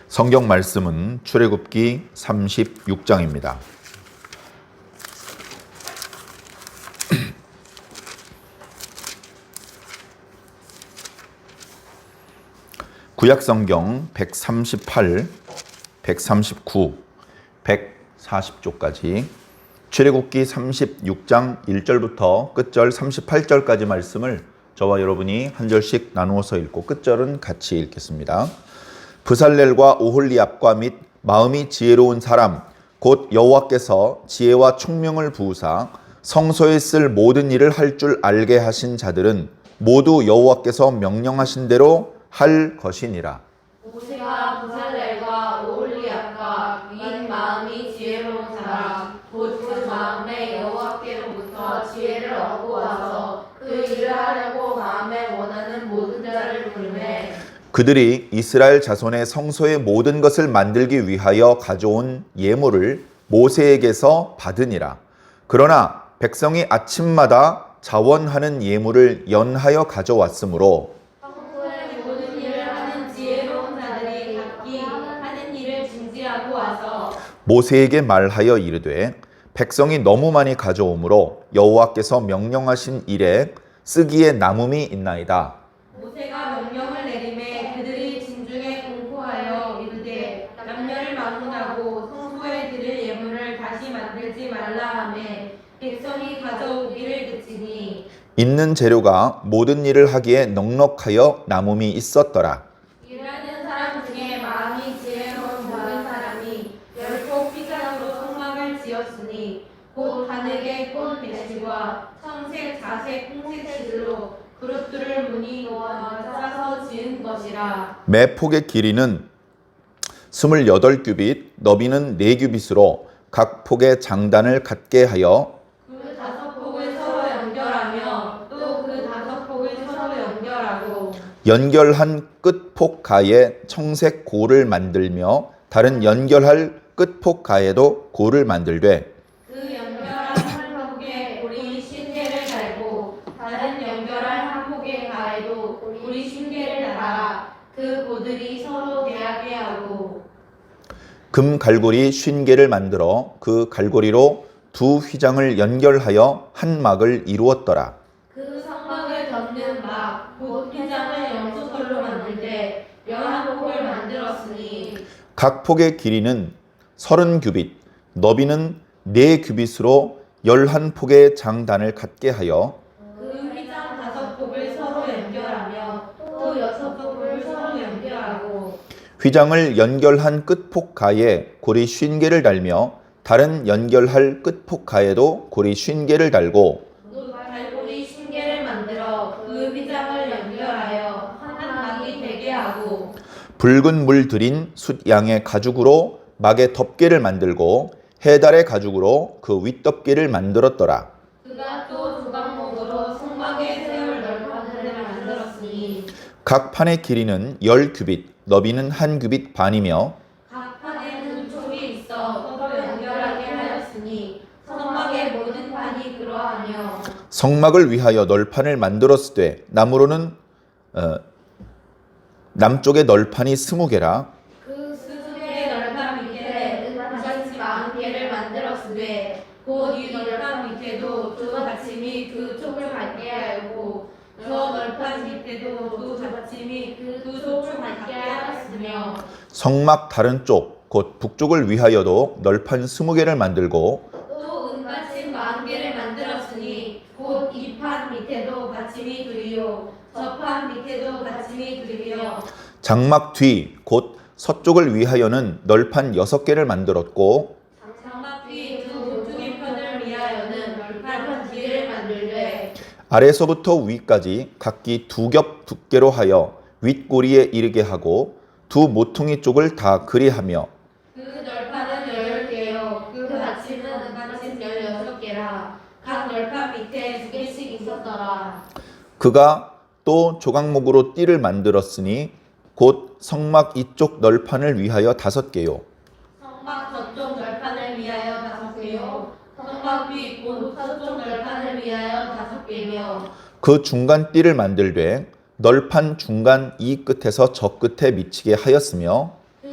성경 말씀은 출애굽기 36장입니다. 구약성경 138, 139, 140조까지 출애굽기 36장 1절부터 끝절 38절까지 말씀을 저와 여러분이 한 절씩 나누어서 읽고 끝절은 같이 읽겠습니다. 브살렐과 오홀리압과 및 마음이 지혜로운 사람 곧 여호와께서 지혜와 총명을 부으사 성소에 쓸 모든 일을 할 줄 알게 하신 자들은 모두 여호와께서 명령하신 대로 할 것이니라. 모세가 브살렐과 오홀리압과 및 마음이 지혜로운 사람 곧 그 마음에 여호와께로부터 지혜를 얻고 와서 그 일을 하려고 마음에 원하는 모든 자를 부르매 그들이 이스라엘 자손의 성소의 모든 것을 만들기 위하여 가져온 예물을 모세에게서 받으니라. 그러나 백성이 아침마다 자원하는 예물을 연하여 가져왔으므로 성소의 모든 일을 하는 지혜로운 자들이 각기 하는 일을 중지하고 와서 모세에게 말하여 이르되 백성이 너무 많이 가져오므로 여호와께서 명령하신 일에 쓰기에 남음이 있나이다. 모세가 명령을 내리매 그들이 진중에 공포하여 이르되 남녀를 막론하고 성소에 드릴 예물을 다시 만들지 말라 하매 백성이 가져오기를 그치니 있는 재료가 모든 일을 하기에 넉넉하여 남음이 있었더라. 일하는 사람 중에 마음이 지혜로운 모든 사람이 열폭 휘장으로 성막을 지었으니 곧 가늘게 꼰 배실과 청색, 자색, 홍색 실로 그릇들을 무늬 놓아 짜서 지은 것이라. 매 폭의 길이는 28규빗, 너비는 4규빗으로 각 폭의 장단을 갖게 하여 그 5폭을 서로 연결하며 또 그 5폭을 서로 연결하고 연결한 끝폭 가에 청색 고를 만들며 다른 연결할 끝폭 가에도 고를 만들되 그 연결한 한 폭에 고리 50개를 달고 다른 연결한 한 폭의 가에도 고리 50개를 달아 그 고들이 서로 대하게 하고 금 갈고리 50개를 만들어 그 갈고리로 두 휘장을 연결하여 한 막을 이루었더라. 그 성막을 덮는 막 곧 휘장을 염소털로 만들되 11폭을 만들었으니 각 폭의 길이는 30규빗, 너비는 4규빗으로 11폭의 장단을 갖게 하여 그 휘장 5폭을 서로 연결하며 또 6폭을 서로 연결하고 휘장을 연결한 끝폭 가에 고리 50개를 달며 다른 연결할 끝폭 가에도 고리 50개를 달고 또 갈고리 50개를 만들어 그 휘장을 연결하여 한 막이 되게 하고 붉은 물 들인 숫양의 가죽으로 막의 덮개를 만들고 해달의 가죽으로 그 윗덮개를 만들었더라. 그가 또 조각목으로 성막에 세울 널판을 만들었으니 각 판의 길이는 10규빗, 너비는 1규빗 반이며 각 판에 두 촉이 있어 서로 연결하게 하였으니 성막의 모든 판이 그러하며 성막을 위하여 널판을 만들었으되 나무로는 남쪽의 널판이 20개라. 그 스스로의 널판 밑에 은받침이 40개를 만들었으되 곧 이 널판 밑에도 두 받침이 그 촉을 갖게 하였고 저 널판 밑에도 두 받침이 그 촉을 갖게 하였으며 성막 다른 쪽, 곧 북쪽을 위하여도 널판 20개를 만들고 또 은받침 40개를 만들었으니 곧 이 판 밑에도 받침이 두리요 저 판 밑에도 받침이 두리며 장막 뒤, 곧 서쪽을 위하여는 널판 6개를 만들었고 장막 뒤 두 모퉁이 편을 위하여는 널판 뒤를 만들되 아래서부터 위까지 각기 2겹 두께로 하여 윗꼬리에 이르게 하고 두 모퉁이 쪽을 다 그리하며 그 널판은 10개요 그 받침은 은받침 16개라 각 널판 밑에 2개씩 있었더라. 그가 또 조각목으로 띠를 만들었으니 곧 성막 이쪽 널판을 위하여 5개요. 성막 저쪽 널판을 위하여 5개요 성막 위 곧 서쪽 널판을 위하여 5개며 그 중간 띠를 만들되 널판 중간 이 끝에서 저 끝에 미치게 하였으며 그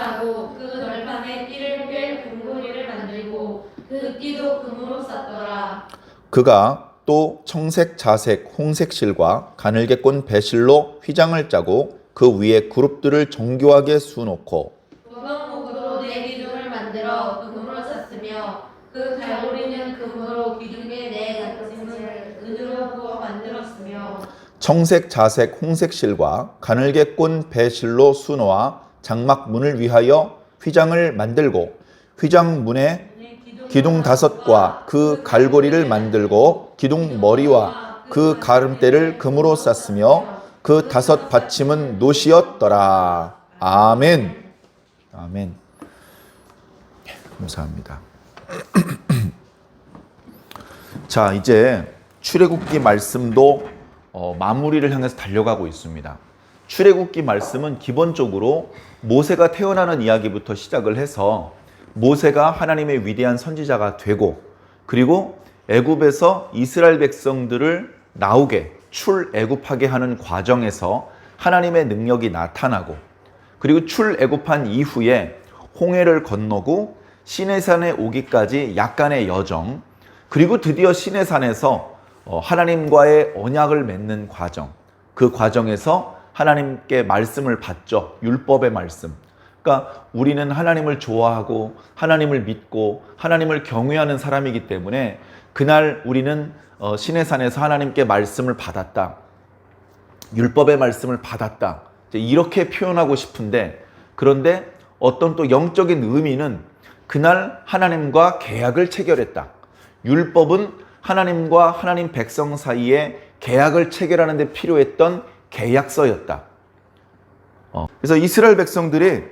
짜고 그 널판에 띠를 꿰 금고리를 만들고 그 띠도 금으로 쌌더라. 그가 또 청색, 자색, 홍색 실과 가늘게 꼰 배실로 휘장을 짜고 그 위에 그룹들을 정교하게 수놓고 무광목으로 네 기둥을 만들어 금으로 쌌으며 그 갈고리는 금으로 기둥의 네 가슴을 은으로 부어 만들었으며 청색, 자색, 홍색 실과 가늘게 꼰 배실로 수놓아 장막 문을 위하여 휘장을 만들고 휘장 문에 기둥 5과 그 갈고리를 만들고 기둥 머리와 그 가름대를 금으로 쌌으며 그 5 받침은 노시였더라. 아멘. 아멘. 감사합니다. 자, 이제 출애굽기 말씀도 마무리를 향해서 달려가고 있습니다. 출애굽기 말씀은 기본적으로 모세가 태어나는 이야기부터 시작을 해서 모세가 하나님의 위대한 선지자가 되고 그리고 애굽에서 이스라엘 백성들을 나오게 출애굽하게 하는 과정에서 하나님의 능력이 나타나고 그리고 출애굽한 이후에 홍해를 건너고 시내산에 오기까지 약간의 여정 그리고 드디어 시내산에서 하나님과의 언약을 맺는 과정 그 과정에서 하나님께 말씀을 받죠. 율법의 말씀. 그러니까 우리는 하나님을 좋아하고 하나님을 믿고 하나님을 경외하는 사람이기 때문에 그날 우리는 시내산에서 하나님께 말씀을 받았다. 율법의 말씀을 받았다. 이렇게 표현하고 싶은데 그런데 어떤 또 영적인 의미는 그날 하나님과 계약을 체결했다. 율법은 하나님과 하나님 백성 사이에 계약을 체결하는 데 필요했던 계약서였다. 그래서 이스라엘 백성들이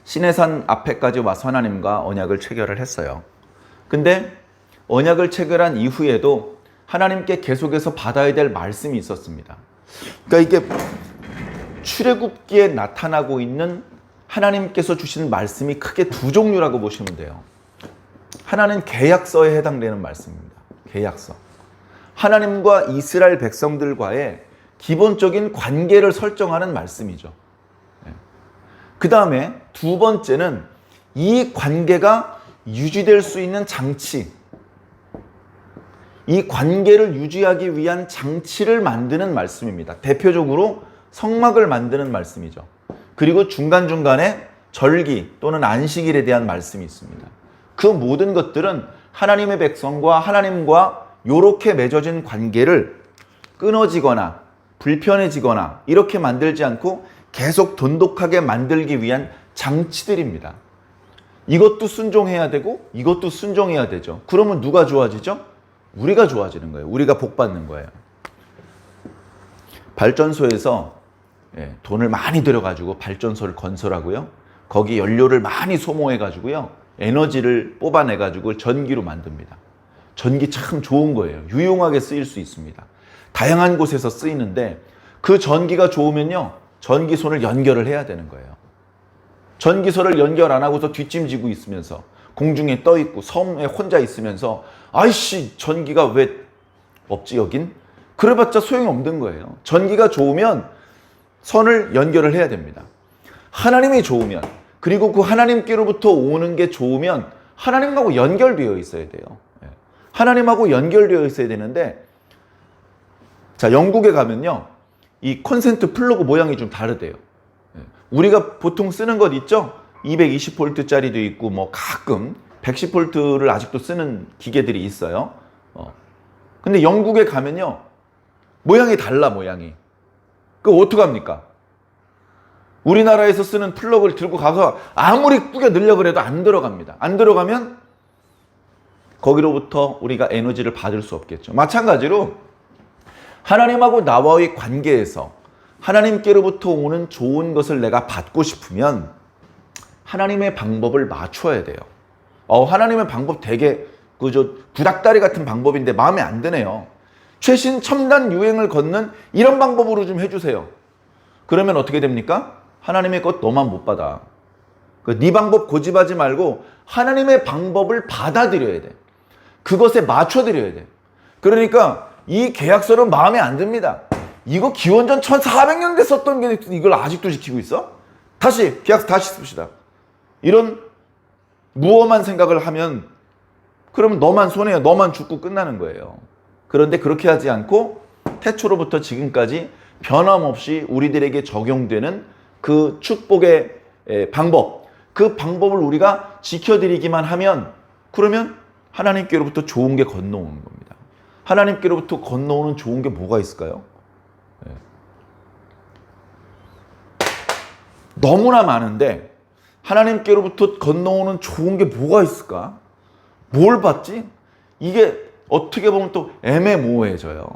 시내산 앞에까지 와서 하나님과 언약을 체결을 했어요. 근데 언약을 체결한 이후에도 하나님께 계속해서 받아야 될 말씀이 있었습니다. 그러니까 이게 출애굽기에 나타나고 있는 하나님께서 주신 말씀이 크게 두 종류라고 보시면 돼요. 하나는 계약서에 해당되는 말씀입니다. 계약서. 하나님과 이스라엘 백성들과의 기본적인 관계를 설정하는 말씀이죠. 그 다음에 두 번째는 이 관계가 유지될 수 있는 장치, 이 관계를 유지하기 위한 장치를 만드는 말씀입니다. 대표적으로 성막을 만드는 말씀이죠. 그리고 중간중간에 절기 또는 안식일에 대한 말씀이 있습니다. 그 모든 것들은 하나님의 백성과 하나님과 이렇게 맺어진 관계를 끊어지거나 불편해지거나 이렇게 만들지 않고 계속 돈독하게 만들기 위한 장치들입니다. 이것도 순종해야 되고 이것도 순종해야 되죠. 그러면 누가 좋아지죠? 우리가 좋아지는 거예요. 우리가 복 받는 거예요. 발전소에서 돈을 많이 들여가지고 발전소를 건설하고요. 거기 연료를 많이 소모해가지고요. 에너지를 뽑아내가지고 전기로 만듭니다. 전기 참 좋은 거예요. 유용하게 쓰일 수 있습니다. 다양한 곳에서 쓰이는데 그 전기가 좋으면요. 전기선을 연결을 해야 되는 거예요. 전기선을 연결 안 하고서 뒷짐지고 있으면서 공중에 떠 있고 섬에 혼자 있으면서 아이씨 전기가 왜 없지 여긴? 그래봤자 소용이 없는 거예요. 전기가 좋으면 선을 연결을 해야 됩니다. 하나님이 좋으면 그리고 그 하나님께로부터 오는 게 좋으면 하나님하고 연결되어 있어야 돼요. 하나님하고 연결되어 있어야 되는데 자 영국에 가면요. 이 콘센트 플러그 모양이 좀 다르대요. 우리가 보통 쓰는 것 있죠? 220V짜리도 있고 뭐 가끔 110V를 아직도 쓰는 기계들이 있어요. 근데 영국에 가면요. 모양이 달라 모양이. 그거 어떡합니까? 우리나라에서 쓰는 플러그를 들고 가서 아무리 꾸겨 넣으려고 해도 안 들어갑니다. 안 들어가면 거기로부터 우리가 에너지를 받을 수 없겠죠. 마찬가지로 하나님하고 나와의 관계에서 하나님께로부터 오는 좋은 것을 내가 받고 싶으면 하나님의 방법을 맞춰야 돼요. 하나님의 방법 되게 구닥다리 같은 방법인데 마음에 안 드네요. 최신 첨단 유행을 걷는 이런 방법으로 좀 해주세요. 그러면 어떻게 됩니까? 하나님의 것 너만 못 받아. 네 방법 고집하지 말고 하나님의 방법을 받아들여야 돼. 그것에 맞춰드려야 돼. 그러니까 이 계약서는 마음에 안 듭니다. 이거 기원전 1400년대 썼던 게 이걸 아직도 지키고 있어? 다시 계약서 다시 씁시다. 이런 무엄한 생각을 하면 그러면 너만 손해야. 너만 죽고 끝나는 거예요. 그런데 그렇게 하지 않고 태초로부터 지금까지 변함없이 우리들에게 적용되는 그 축복의 방법, 그 방법을 우리가 지켜드리기만 하면 그러면 하나님께로부터 좋은 게 건너오는 겁니다. 하나님께로부터 건너오는 좋은 게 뭐가 있을까요? 너무나 많은데 하나님께로부터 건너오는 좋은 게 뭐가 있을까? 뭘 받지? 이게 어떻게 보면 또 애매모호해져요.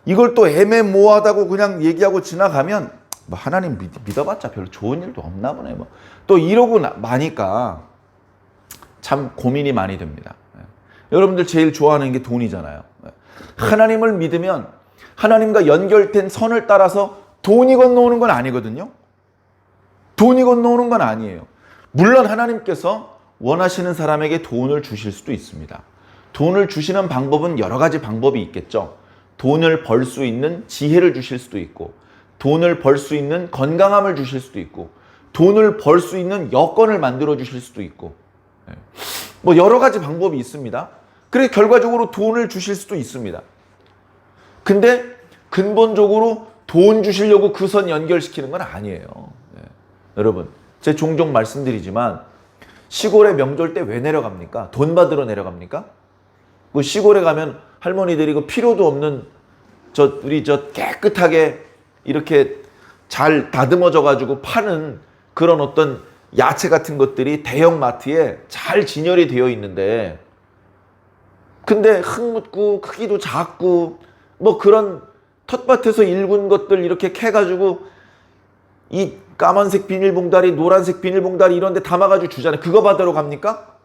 이걸 또 애매모호하다고 그냥 얘기하고 지나가면 뭐 하나님 믿어봤자 별로 좋은 일도 없나 보네. 뭐 또 이러고 마니까 참 고민이 많이 됩니다. 여러분들 제일 좋아하는 게 돈이잖아요. 하나님을 믿으면 하나님과 연결된 선을 따라서 돈이 건너오는 건 아니거든요. 돈이 건너오는 건 아니에요. 물론 하나님께서 원하시는 사람에게 돈을 주실 수도 있습니다. 돈을 주시는 방법은 여러 가지 방법이 있겠죠. 돈을 벌 수 있는 지혜를 주실 수도 있고, 돈을 벌 수 있는 건강함을 주실 수도 있고, 돈을 벌 수 있는 여건을 만들어 주실 수도 있고, 뭐 여러 가지 방법이 있습니다. 그래서 결과적으로 돈을 주실 수도 있습니다. 근데 근본적으로 돈 주시려고 그 선 연결시키는 건 아니에요. 여러분, 제가 종종 말씀드리지만 시골에 명절 때 왜 내려갑니까? 돈 받으러 내려갑니까? 그 시골에 가면 할머니들이 그 필요도 없는 우리 깨끗하게 이렇게 잘 다듬어져 가지고 파는 그런 어떤 야채 같은 것들이 대형 마트에 잘 진열이 되어 있는데, 근데 흙 묻고 크기도 작고 뭐 그런 텃밭에서 일군 것들 이렇게 캐가지고 이 까만색 비닐봉다리, 노란색 비닐봉다리 이런 데 담아가지고 주잖아요. 그거 받으러 갑니까?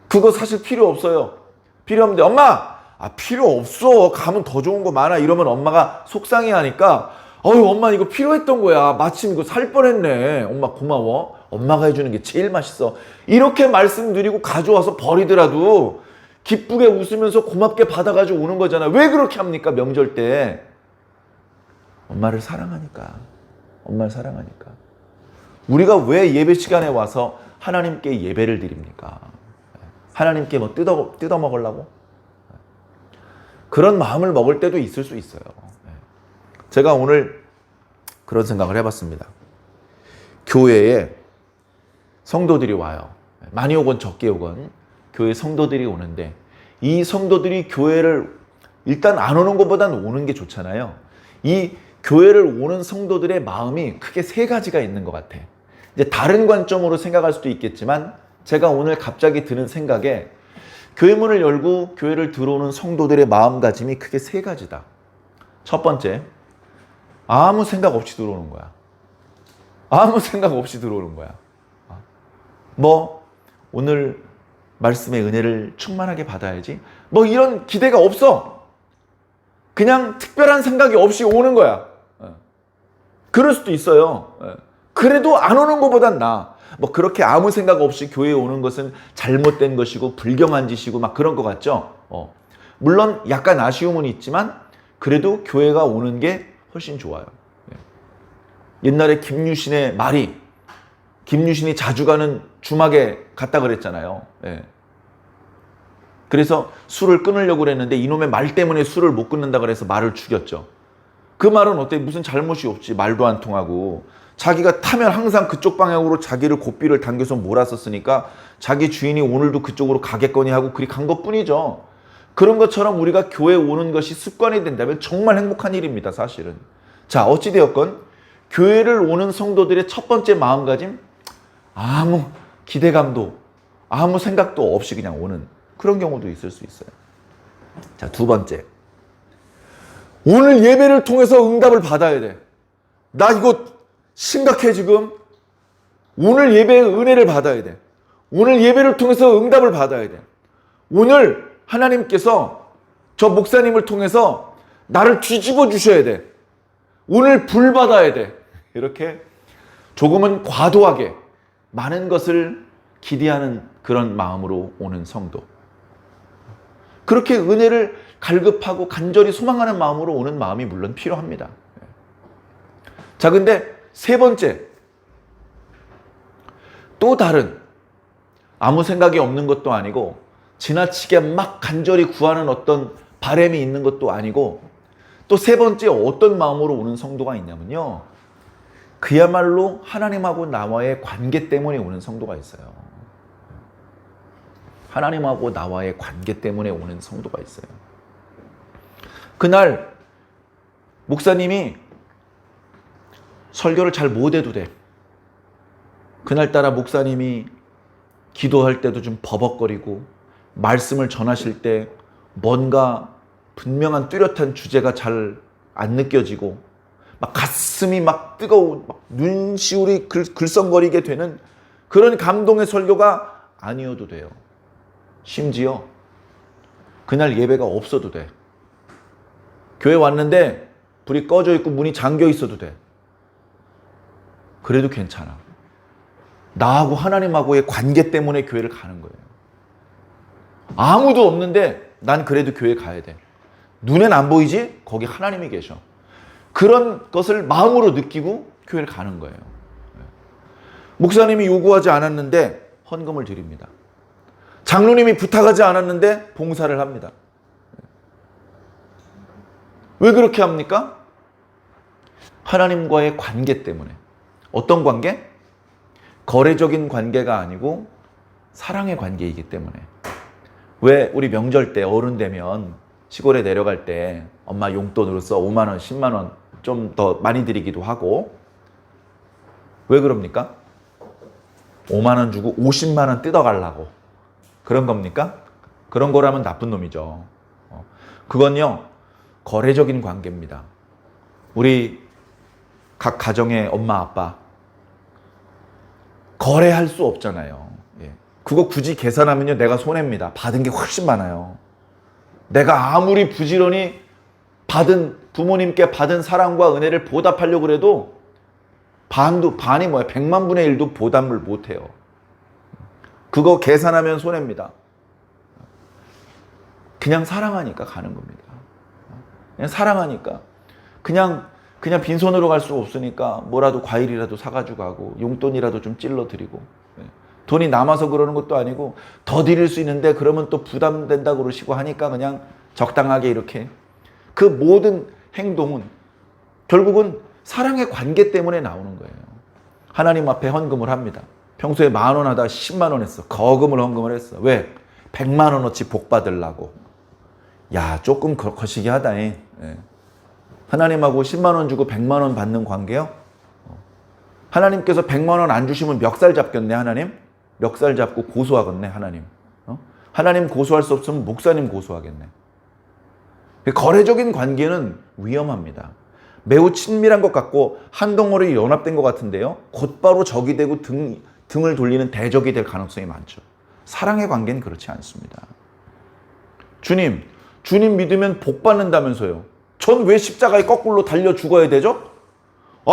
그거 사실 필요 없어요. 필요 없는데 엄마! 필요 없어. 가면 더 좋은 거 많아. 이러면 엄마가 속상해하니까 엄마 이거 필요했던 거야. 마침 이거 살 뻔했네. 엄마 고마워. 엄마가 해주는 게 제일 맛있어. 이렇게 말씀드리고 가져와서 버리더라도 기쁘게 웃으면서 고맙게 받아가지고 오는 거잖아요. 왜 그렇게 합니까? 명절 때. 엄마를 사랑하니까. 엄마를 사랑하니까. 우리가 왜 예배 시간에 와서 하나님께 예배를 드립니까? 하나님께 뭐 뜯어 먹으려고? 그런 마음을 먹을 때도 있을 수 있어요. 제가 오늘 그런 생각을 해봤습니다. 교회에 성도들이 와요. 많이 오건 적게 오건 교회 성도들이 오는데, 이 성도들이 교회를 일단 안 오는 것보다는 오는 게 좋잖아요. 이 교회를 오는 성도들의 마음이 크게 세 가지가 있는 것 같아. 이제 다른 관점으로 생각할 수도 있겠지만 제가 오늘 갑자기 드는 생각에 교회 문을 열고 교회를 들어오는 성도들의 마음가짐이 크게 세 가지다. 첫 번째, 아무 생각 없이 들어오는 거야. 아무 생각 없이 들어오는 거야. 뭐 오늘 말씀의 은혜를 충만하게 받아야지. 뭐 이런 기대가 없어. 그냥 특별한 생각이 없이 오는 거야. 그럴 수도 있어요. 그래도 안 오는 것보단 나아. 뭐 그렇게 아무 생각 없이 교회에 오는 것은 잘못된 것이고 불경한 짓이고 막 그런 것 같죠. 물론 약간 아쉬움은 있지만 그래도 교회가 오는 게 훨씬 좋아요. 옛날에 김유신의 말이, 김유신이 자주 가는 주막에 갔다 그랬잖아요. 그래서 술을 끊으려고 그랬는데 이놈의 말 때문에 술을 못 끊는다 그래서 말을 죽였죠. 그 말은 어때? 무슨 잘못이 없지. 말도 안 통하고. 자기가 타면 항상 그쪽 방향으로 자기를 고삐를 당겨서 몰았었으니까 자기 주인이 오늘도 그쪽으로 가겠거니 하고 그리 간 것뿐이죠. 그런 것처럼 우리가 교회에 오는 것이 습관이 된다면 정말 행복한 일입니다, 사실은. 자, 어찌되었건 교회를 오는 성도들의 첫 번째 마음가짐, 아무 기대감도 아무 생각도 없이 그냥 오는 그런 경우도 있을 수 있어요. 자, 두 번째, 오늘 예배를 통해서 응답을 받아야 돼. 나 이거 심각해 지금. 오늘 예배의 은혜를 받아야 돼. 오늘 예배를 통해서 응답을 받아야 돼. 오늘 하나님께서 저 목사님을 통해서 나를 뒤집어 주셔야 돼. 오늘 불 받아야 돼. 이렇게 조금은 과도하게 많은 것을 기대하는 그런 마음으로 오는 성도. 그렇게 은혜를 갈급하고 간절히 소망하는 마음으로 오는 마음이 물론 필요합니다. 자, 근데 세 번째, 또 다른, 아무 생각이 없는 것도 아니고 지나치게 막 간절히 구하는 어떤 바람이 있는 것도 아니고, 또 세 번째 어떤 마음으로 오는 성도가 있냐면요, 그야말로 하나님하고 나와의 관계 때문에 오는 성도가 있어요. 하나님하고 나와의 관계 때문에 오는 성도가 있어요. 그날 목사님이 설교를 잘 못해도 돼. 그날따라 목사님이 기도할 때도 좀 버벅거리고, 말씀을 전하실 때 뭔가 분명한 뚜렷한 주제가 잘 안 느껴지고, 막 가슴이 막 뜨거운, 막 눈시울이 글썽거리게 되는 그런 감동의 설교가 아니어도 돼요. 심지어 그날 예배가 없어도 돼. 교회 왔는데 불이 꺼져 있고 문이 잠겨 있어도 돼. 그래도 괜찮아. 나하고 하나님하고의 관계 때문에 교회를 가는 거예요. 아무도 없는데 난 그래도 교회 가야 돼. 눈엔 안 보이지? 거기 하나님이 계셔. 그런 것을 마음으로 느끼고 교회를 가는 거예요. 목사님이 요구하지 않았는데 헌금을 드립니다. 장로님이 부탁하지 않았는데 봉사를 합니다. 왜 그렇게 합니까? 하나님과의 관계 때문에. 어떤 관계? 거래적인 관계가 아니고 사랑의 관계이기 때문에. 왜 우리 명절 때 어른 되면 시골에 내려갈 때 엄마 용돈으로서 5만 원, 10만 원 좀 더 많이 드리기도 하고, 왜 그럽니까? 5만 원 주고 50만 원 뜯어가려고 그런 겁니까? 그런 거라면 나쁜 놈이죠. 그건요, 거래적인 관계입니다. 우리 각 가정의 엄마 아빠 거래할 수 없잖아요. 그거 굳이 계산하면요, 내가 손해입니다. 받은 게 훨씬 많아요. 내가 아무리 부지런히 부모님께 받은 사랑과 은혜를 보답하려고 해도 반이 뭐야, 100만 분의 1도 보답을 못해요. 그거 계산하면 손해입니다. 그냥 사랑하니까 가는 겁니다. 그냥 사랑하니까. 그냥 빈손으로 갈 수 없으니까 뭐라도 과일이라도 사가지고 가고, 용돈이라도 좀 찔러드리고. 돈이 남아서 그러는 것도 아니고, 더 드릴 수 있는데 그러면 또 부담된다고 그러시고 하니까 그냥 적당하게 이렇게. 그 모든 행동은 결국은 사랑의 관계 때문에 나오는 거예요. 하나님 앞에 헌금을 합니다. 평소에 10,000원 하다가 10만 원 했어. 거금을 헌금을 했어. 왜? 100만 원어치 복 받으려고. 야, 조금 거시기 하다. 하나님하고 10만 원 주고 100만 원 받는 관계요? 하나님께서 100만 원 안 주시면 멱살 잡겠네, 하나님? 멱살 잡고 고소하겠네, 하나님. 하나님 고소할 수 없으면 목사님 고소하겠네. 거래적인 관계는 위험합니다. 매우 친밀한 것 같고 한 덩어리 연합된 것 같은데요, 곧바로 적이 되고 등을 돌리는 대적이 될 가능성이 많죠. 사랑의 관계는 그렇지 않습니다. 주님 믿으면 복 받는다면서요. 전 왜 십자가에 거꾸로 달려 죽어야 되죠?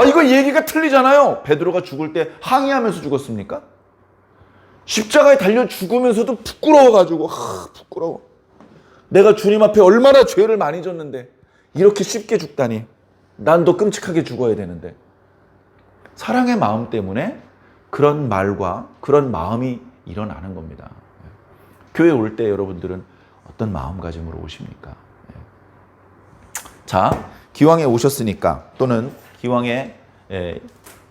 이거 얘기가 틀리잖아요. 베드로가 죽을 때 항의하면서 죽었습니까? 십자가에 달려 죽으면서도 부끄러워가지고, 부끄러워. 내가 주님 앞에 얼마나 죄를 많이 졌는데 이렇게 쉽게 죽다니. 난 더 끔찍하게 죽어야 되는데. 사랑의 마음 때문에 그런 말과 그런 마음이 일어나는 겁니다. 교회 올 때 여러분들은 어떤 마음가짐으로 오십니까? 자, 기왕에 오셨으니까, 또는 기왕에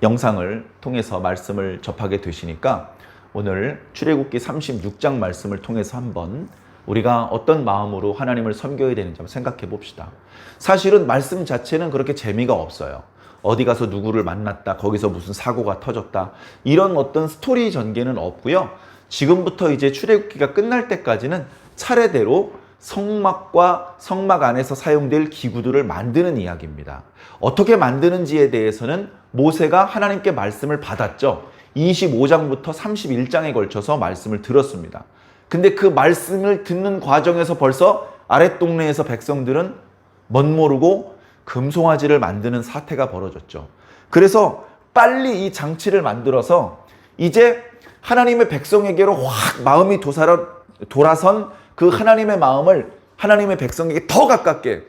영상을 통해서 말씀을 접하게 되시니까, 오늘 출애굽기 36장 말씀을 통해서 한번 우리가 어떤 마음으로 하나님을 섬겨야 되는지 한번 생각해 봅시다. 사실은 말씀 자체는 그렇게 재미가 없어요. 어디 가서 누구를 만났다, 거기서 무슨 사고가 터졌다, 이런 어떤 스토리 전개는 없고요. 지금부터 이제 출애굽기가 끝날 때까지는 차례대로 성막과 성막 안에서 사용될 기구들을 만드는 이야기입니다. 어떻게 만드는지에 대해서는 모세가 하나님께 말씀을 받았죠. 25장부터 31장에 걸쳐서 말씀을 들었습니다. 근데 그 말씀을 듣는 과정에서 벌써 아랫동네에서 백성들은 멋모르고 금송아지를 만드는 사태가 벌어졌죠. 그래서 빨리 이 장치를 만들어서 이제 하나님의 백성에게로 확 마음이 돌아선 그 하나님의 마음을 하나님의 백성에게 더 가깝게,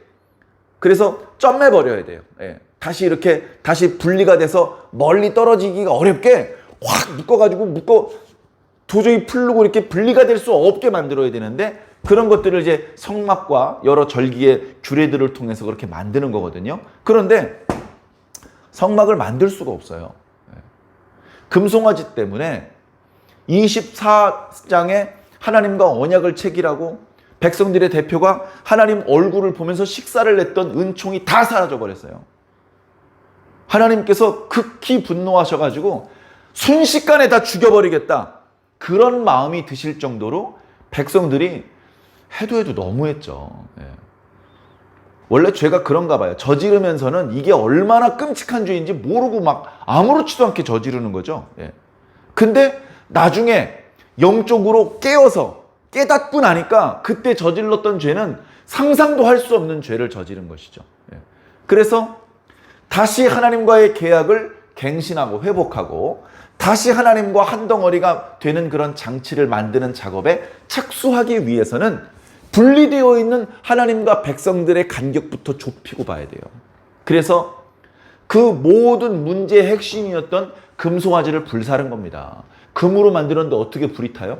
그래서 점매버려야 돼요. 다시 이렇게 다시 분리가 돼서 멀리 떨어지기가 어렵게 확 묶어 도저히 풀르고 이렇게 분리가 될 수 없게 만들어야 되는데 그런 것들을 이제 성막과 여러 절기의 규례들을 통해서 그렇게 만드는 거거든요. 그런데 성막을 만들 수가 없어요. 금송아지 때문에 24장에 하나님과 언약을 체결하고 백성들의 대표가 하나님 얼굴을 보면서 식사를 했던 은총이 다 사라져 버렸어요. 하나님께서 극히 분노하셔가지고 순식간에 다 죽여버리겠다. 그런 마음이 드실 정도로 백성들이 해도 너무했죠. 원래 죄가 그런가 봐요. 저지르면서는 이게 얼마나 끔찍한 죄인지 모르고 막 아무렇지도 않게 저지르는 거죠. 근데 나중에 영적으로 깨닫고 나니까 그때 저질렀던 죄는 상상도 할 수 없는 죄를 저지른 것이죠. 그래서 다시 하나님과의 계약을 갱신하고 회복하고 다시 하나님과 한 덩어리가 되는 그런 장치를 만드는 작업에 착수하기 위해서는 분리되어 있는 하나님과 백성들의 간격부터 좁히고 봐야 돼요. 그래서 그 모든 문제의 핵심이었던 금송아지를 불사른 겁니다. 금으로 만들었는데 어떻게 불이 타요?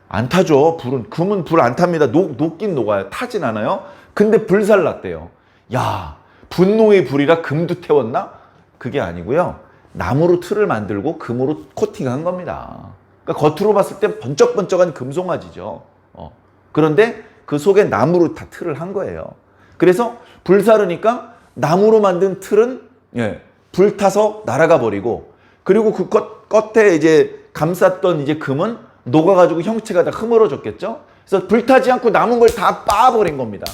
안 타죠. 금은 불 안 탑니다. 녹긴 녹아요. 타진 않아요. 근데 불살랐대요. 야, 분노의 불이라 금도 태웠나? 그게 아니고요. 나무로 틀을 만들고 금으로 코팅한 겁니다. 그러니까 겉으로 봤을 때 번쩍번쩍한 금송아지죠. 그런데 그 속에 나무로 다 틀을 한 거예요. 그래서 불사르니까 나무로 만든 틀은 불타서 날아가 버리고 그리고 그 겉에 이제 감쌌던 이제 금은 녹아가지고 형체가 다 흐물어졌겠죠. 그래서 불타지 않고 남은 걸 다 빻아버린 겁니다.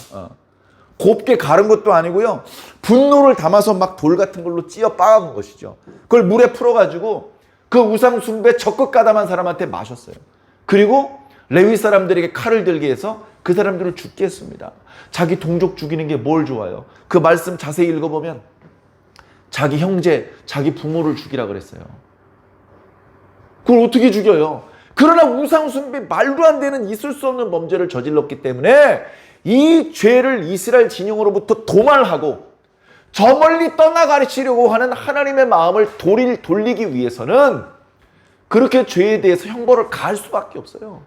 곱게 가른 것도 아니고요. 분노를 담아서 막 돌 같은 걸로 찧어 빻은 것이죠. 그걸 물에 풀어가지고 그 우상 숭배 적극 가담한 사람한테 마셨어요. 그리고 레위 사람들에게 칼을 들게 해서 그 사람들을 죽게 했습니다. 자기 동족 죽이는 게 뭘 좋아요? 그 말씀 자세히 읽어보면 자기 형제, 자기 부모를 죽이라 그랬어요. 그걸 어떻게 죽여요? 그러나 우상 숭배 말도 안 되는 있을 수 없는 범죄를 저질렀기 때문에 이 죄를 이스라엘 진영으로부터 도말하고 저 멀리 떠나가시려고 하는 하나님의 마음을 돌리기 위해서는 그렇게 죄에 대해서 형벌을 가할 수밖에 없어요.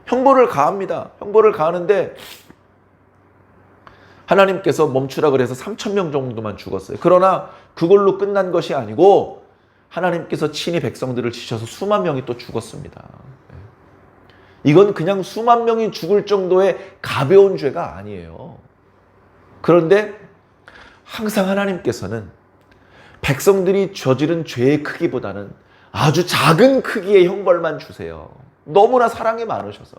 형벌을 가합니다. 형벌을 가하는데 하나님께서 멈추라 그래서 3,000명 정도만 죽었어요. 그러나 그걸로 끝난 것이 아니고 하나님께서 친히 백성들을 치셔서 수만 명이 또 죽었습니다. 이건 그냥 수만 명이 죽을 정도의 가벼운 죄가 아니에요. 그런데 항상 하나님께서는 백성들이 저지른 죄의 크기보다는 아주 작은 크기의 형벌만 주세요. 너무나 사랑이 많으셔서.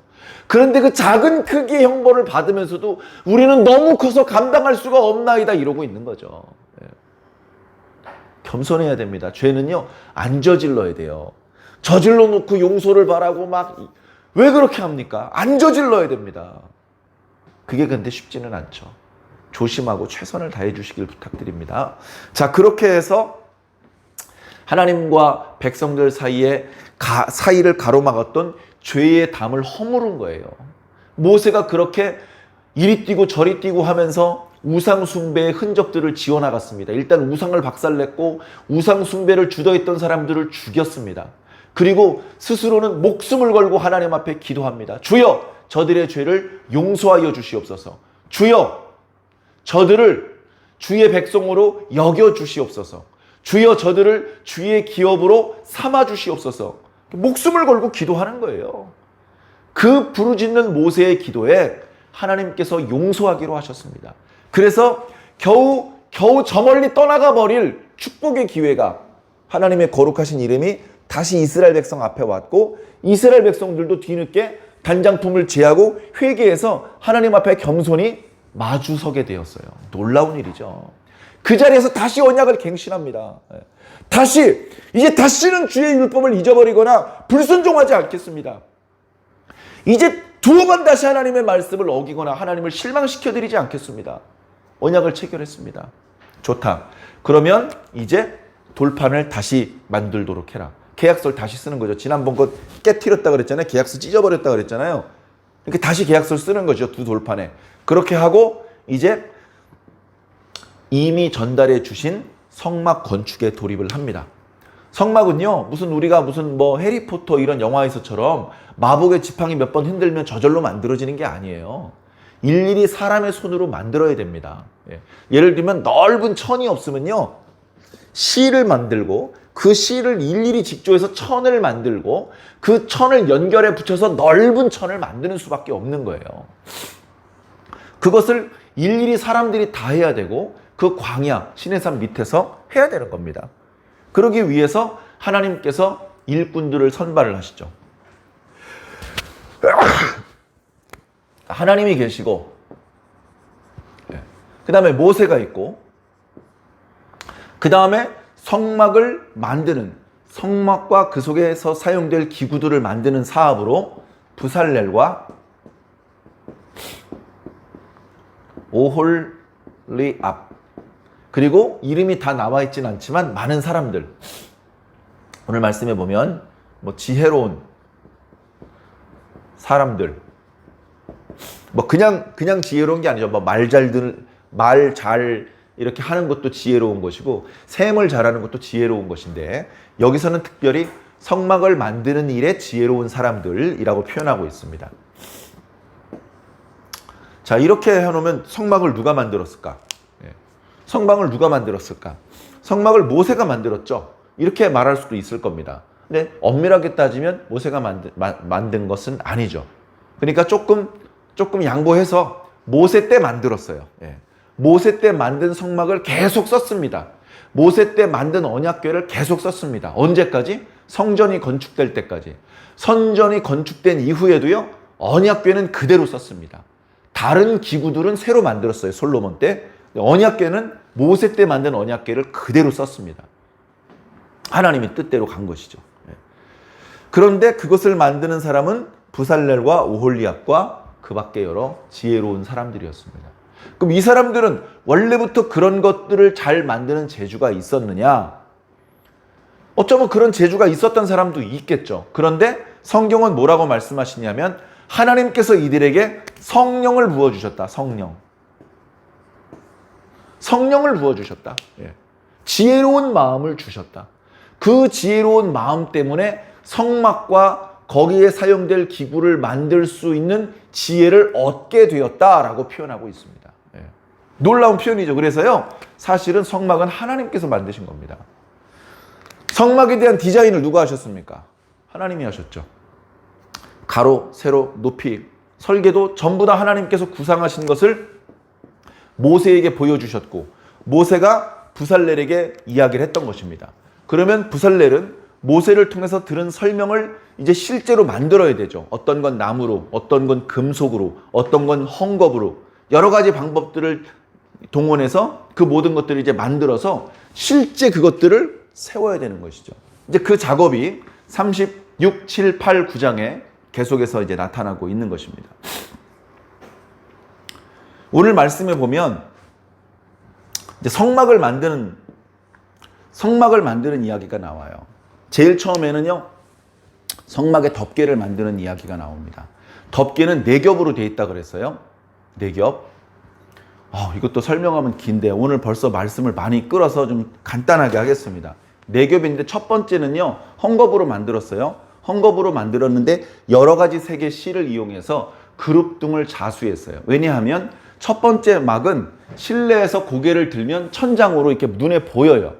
그런데 그 작은 크기의 형벌을 받으면서도 우리는 너무 커서 감당할 수가 없나이다 이러고 있는 거죠. 겸손해야 됩니다. 죄는요, 안 저질러야 돼요. 저질러 놓고 용서를 바라고 막 왜 그렇게 합니까? 안 저질러야 됩니다. 그게 근데 쉽지는 않죠. 조심하고 최선을 다해 주시길 부탁드립니다. 자, 그렇게 해서 하나님과 백성들 사이를 가로막았던 죄의 담을 허무른 거예요. 모세가 그렇게 이리 뛰고 저리 뛰고 하면서 우상 숭배의 흔적들을 지어나갔습니다. 일단 우상을 박살냈고 우상 숭배를 주도했던 사람들을 죽였습니다. 그리고 스스로는 목숨을 걸고 하나님 앞에 기도합니다. 주여, 저들의 죄를 용서하여 주시옵소서. 주여, 저들을 주의 백성으로 여겨 주시옵소서. 주여, 저들을 주의 기업으로 삼아 주시옵소서. 목숨을 걸고 기도하는 거예요. 그 부르짖는 모세의 기도에 하나님께서 용서하기로 하셨습니다. 그래서 겨우 저 멀리 떠나가 버릴 축복의 기회가 하나님의 거룩하신 이름이 다시 이스라엘 백성 앞에 왔고 이스라엘 백성들도 뒤늦게 단장품을 제하고 회개해서 하나님 앞에 겸손히 마주서게 되었어요. 놀라운 일이죠. 그 자리에서 다시 언약을 갱신합니다. 이제 다시는 주의 율법을 잊어버리거나 불순종하지 않겠습니다. 이제 두어 번 다시 하나님의 말씀을 어기거나 하나님을 실망시켜드리지 않겠습니다. 언약을 체결했습니다. 좋다. 그러면 이제 돌판을 다시 만들도록 해라. 계약서를 다시 쓰는 거죠. 지난번 거 깨트렸다 그랬잖아요. 계약서 찢어버렸다 그랬잖아요. 이렇게 다시 계약서를 쓰는 거죠. 두 돌판에. 그렇게 하고 이제 이미 전달해 주신 성막 건축에 돌입을 합니다. 성막은요, 우리가 뭐 해리포터 이런 영화에서처럼 마법의 지팡이 몇 번 흔들면 저절로 만들어지는 게 아니에요. 일일이 사람의 손으로 만들어야 됩니다. 예를 들면 넓은 천이 없으면요, 실을 만들고 그 실을 일일이 직조해서 천을 만들고 그 천을 연결해 붙여서 넓은 천을 만드는 수밖에 없는 거예요. 그것을 일일이 사람들이 다 해야 되고 그 광야, 시내산 밑에서 해야 되는 겁니다. 그러기 위해서 하나님께서 일꾼들을 선발을 하시죠. 하나님이 계시고, 그 다음에 모세가 있고, 그 다음에 성막을 만드는, 성막과 그 속에서 사용될 기구들을 만드는 사업으로 부살렐과 오홀리압, 그리고 이름이 다 나와 있진 않지만 많은 사람들, 오늘 말씀해 보면 뭐 지혜로운 사람들, 뭐 그냥 지혜로운 게 아니죠. 뭐 말 잘 이렇게 하는 것도 지혜로운 것이고 셈을 잘하는 것도 지혜로운 것인데, 여기서는 특별히 성막을 만드는 일에 지혜로운 사람들이라고 표현하고 있습니다. 자, 이렇게 해놓으면 성막을 누가 만들었을까? 성막을 누가 만들었을까? 성막을 모세가 만들었죠. 이렇게 말할 수도 있을 겁니다. 근데 엄밀하게 따지면 모세가 만든 것은 아니죠. 그러니까 조금 양보해서 모세 때 만들었어요. 모세 때 만든 성막을 계속 썼습니다. 모세 때 만든 언약궤를 계속 썼습니다. 언제까지? 성전이 건축될 때까지. 성전이 건축된 이후에도요, 언약궤는 그대로 썼습니다. 다른 기구들은 새로 만들었어요. 솔로몬 때. 언약궤는 모세 때 만든 언약궤를 그대로 썼습니다. 하나님의 뜻대로 간 것이죠. 그런데 그것을 만드는 사람은 부살렐과 오홀리압과 그 밖에 여러 지혜로운 사람들이었습니다. 그럼 이 사람들은 원래부터 그런 것들을 잘 만드는 재주가 있었느냐? 어쩌면 그런 재주가 있었던 사람도 있겠죠. 그런데 성경은 뭐라고 말씀하시냐면 하나님께서 이들에게 성령을 부어주셨다. 성령을 부어주셨다. 지혜로운 마음을 주셨다. 그 지혜로운 마음 때문에 성막과 거기에 사용될 기구를 만들 수 있는 지혜를 얻게 되었다라고 표현하고 있습니다. 놀라운 표현이죠. 그래서요, 사실은 성막은 하나님께서 만드신 겁니다. 성막에 대한 디자인을 누가 하셨습니까? 하나님이 하셨죠. 가로, 세로, 높이, 설계도 전부 다 하나님께서 구상하신 것을 모세에게 보여주셨고, 모세가 부살렐에게 이야기를 했던 것입니다. 그러면 부살렐은 모세를 통해서 들은 설명을 이제 실제로 만들어야 되죠. 어떤 건 나무로, 어떤 건 금속으로, 어떤 건 헝겊으로 여러 가지 방법들을 동원해서 그 모든 것들을 이제 만들어서 실제 그것들을 세워야 되는 것이죠. 이제 그 작업이 36, 7, 8, 9장에 계속해서 이제 나타나고 있는 것입니다. 오늘 말씀에 보면 이제 성막을 만드는 이야기가 나와요. 제일 처음에는요, 성막의 덮개를 만드는 이야기가 나옵니다. 덮개는 4겹으로 되어 있다 그랬어요. 4겹. 이것도 설명하면 긴데 오늘 벌써 말씀을 많이 끌어서 좀 간단하게 하겠습니다. 4겹인데 첫 번째는요, 헝겊으로 만들었어요. 헝겊으로 만들었는데 여러 가지 색의 실을 이용해서 그룹등을 자수했어요. 왜냐하면 첫 번째 막은 실내에서 고개를 들면 천장으로 이렇게 눈에 보여요.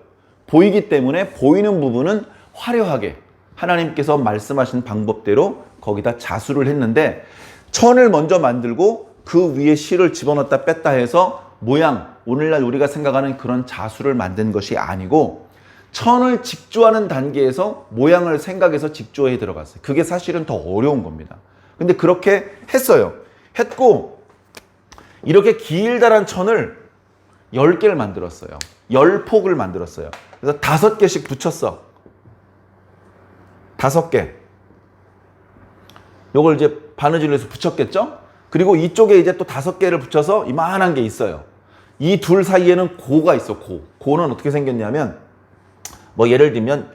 보이기 때문에 보이는 부분은 화려하게 하나님께서 말씀하신 방법대로 거기다 자수를 했는데, 천을 먼저 만들고 그 위에 실을 집어넣었다 뺐다 해서 모양, 오늘날 우리가 생각하는 그런 자수를 만든 것이 아니고 천을 직조하는 단계에서 모양을 생각해서 직조에 들어갔어요. 그게 사실은 더 어려운 겁니다. 근데 그렇게 했어요. 했고 이렇게 길다란 천을 10개를 만들었어요. 10폭을 만들었어요. 그래서 5개씩 붙였어. 5개. 요걸 이제 바느질로 해서 붙였겠죠? 그리고 이쪽에 이제 또 5개를 붙여서 이만한 게 있어요. 이 둘 사이에는 고가 있어, 고. 고는 어떻게 생겼냐면, 뭐 예를 들면,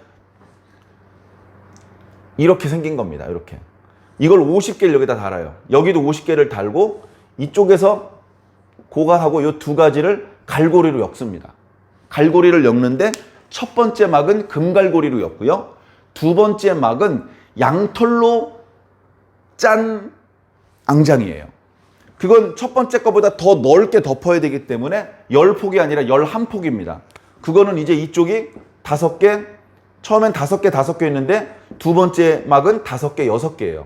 이렇게 생긴 겁니다. 이렇게. 이걸 50개를 여기다 달아요. 여기도 50개를 달고, 이쪽에서 고가 하고 이 두 가지를 갈고리로 엮습니다. 갈고리를 엮는데 첫 번째 막은 금갈고리로 엮고요. 두 번째 막은 양털로 짠 앙장이에요. 그건 첫 번째 거보다 더 넓게 덮어야 되기 때문에 10폭이 아니라 11폭입니다. 그거는 이제 이쪽이 5개, 처음엔 5개 했는데 두 번째 막은 5개, 6개예요.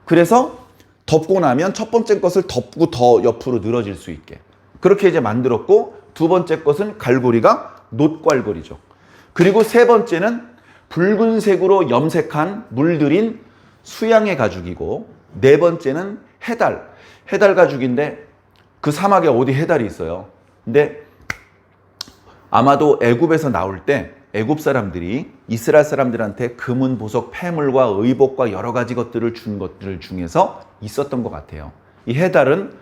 그래서 덮고 나면 첫 번째 것을 덮고 더 옆으로 늘어질 수 있게. 그렇게 이제 만들었고, 두 번째 것은 갈고리가 놋갈고리죠. 그리고 세 번째는 붉은색으로 염색한 물들인 수양의 가죽이고, 네 번째는 해달. 해달 가죽인데 그 사막에 어디 해달이 있어요. 근데 아마도 애굽에서 나올 때 애굽 사람들이 이스라엘 사람들한테 금은 보석, 폐물과 의복과 여러 가지 것들을 준 것들 중에서 있었던 것 같아요. 이 해달은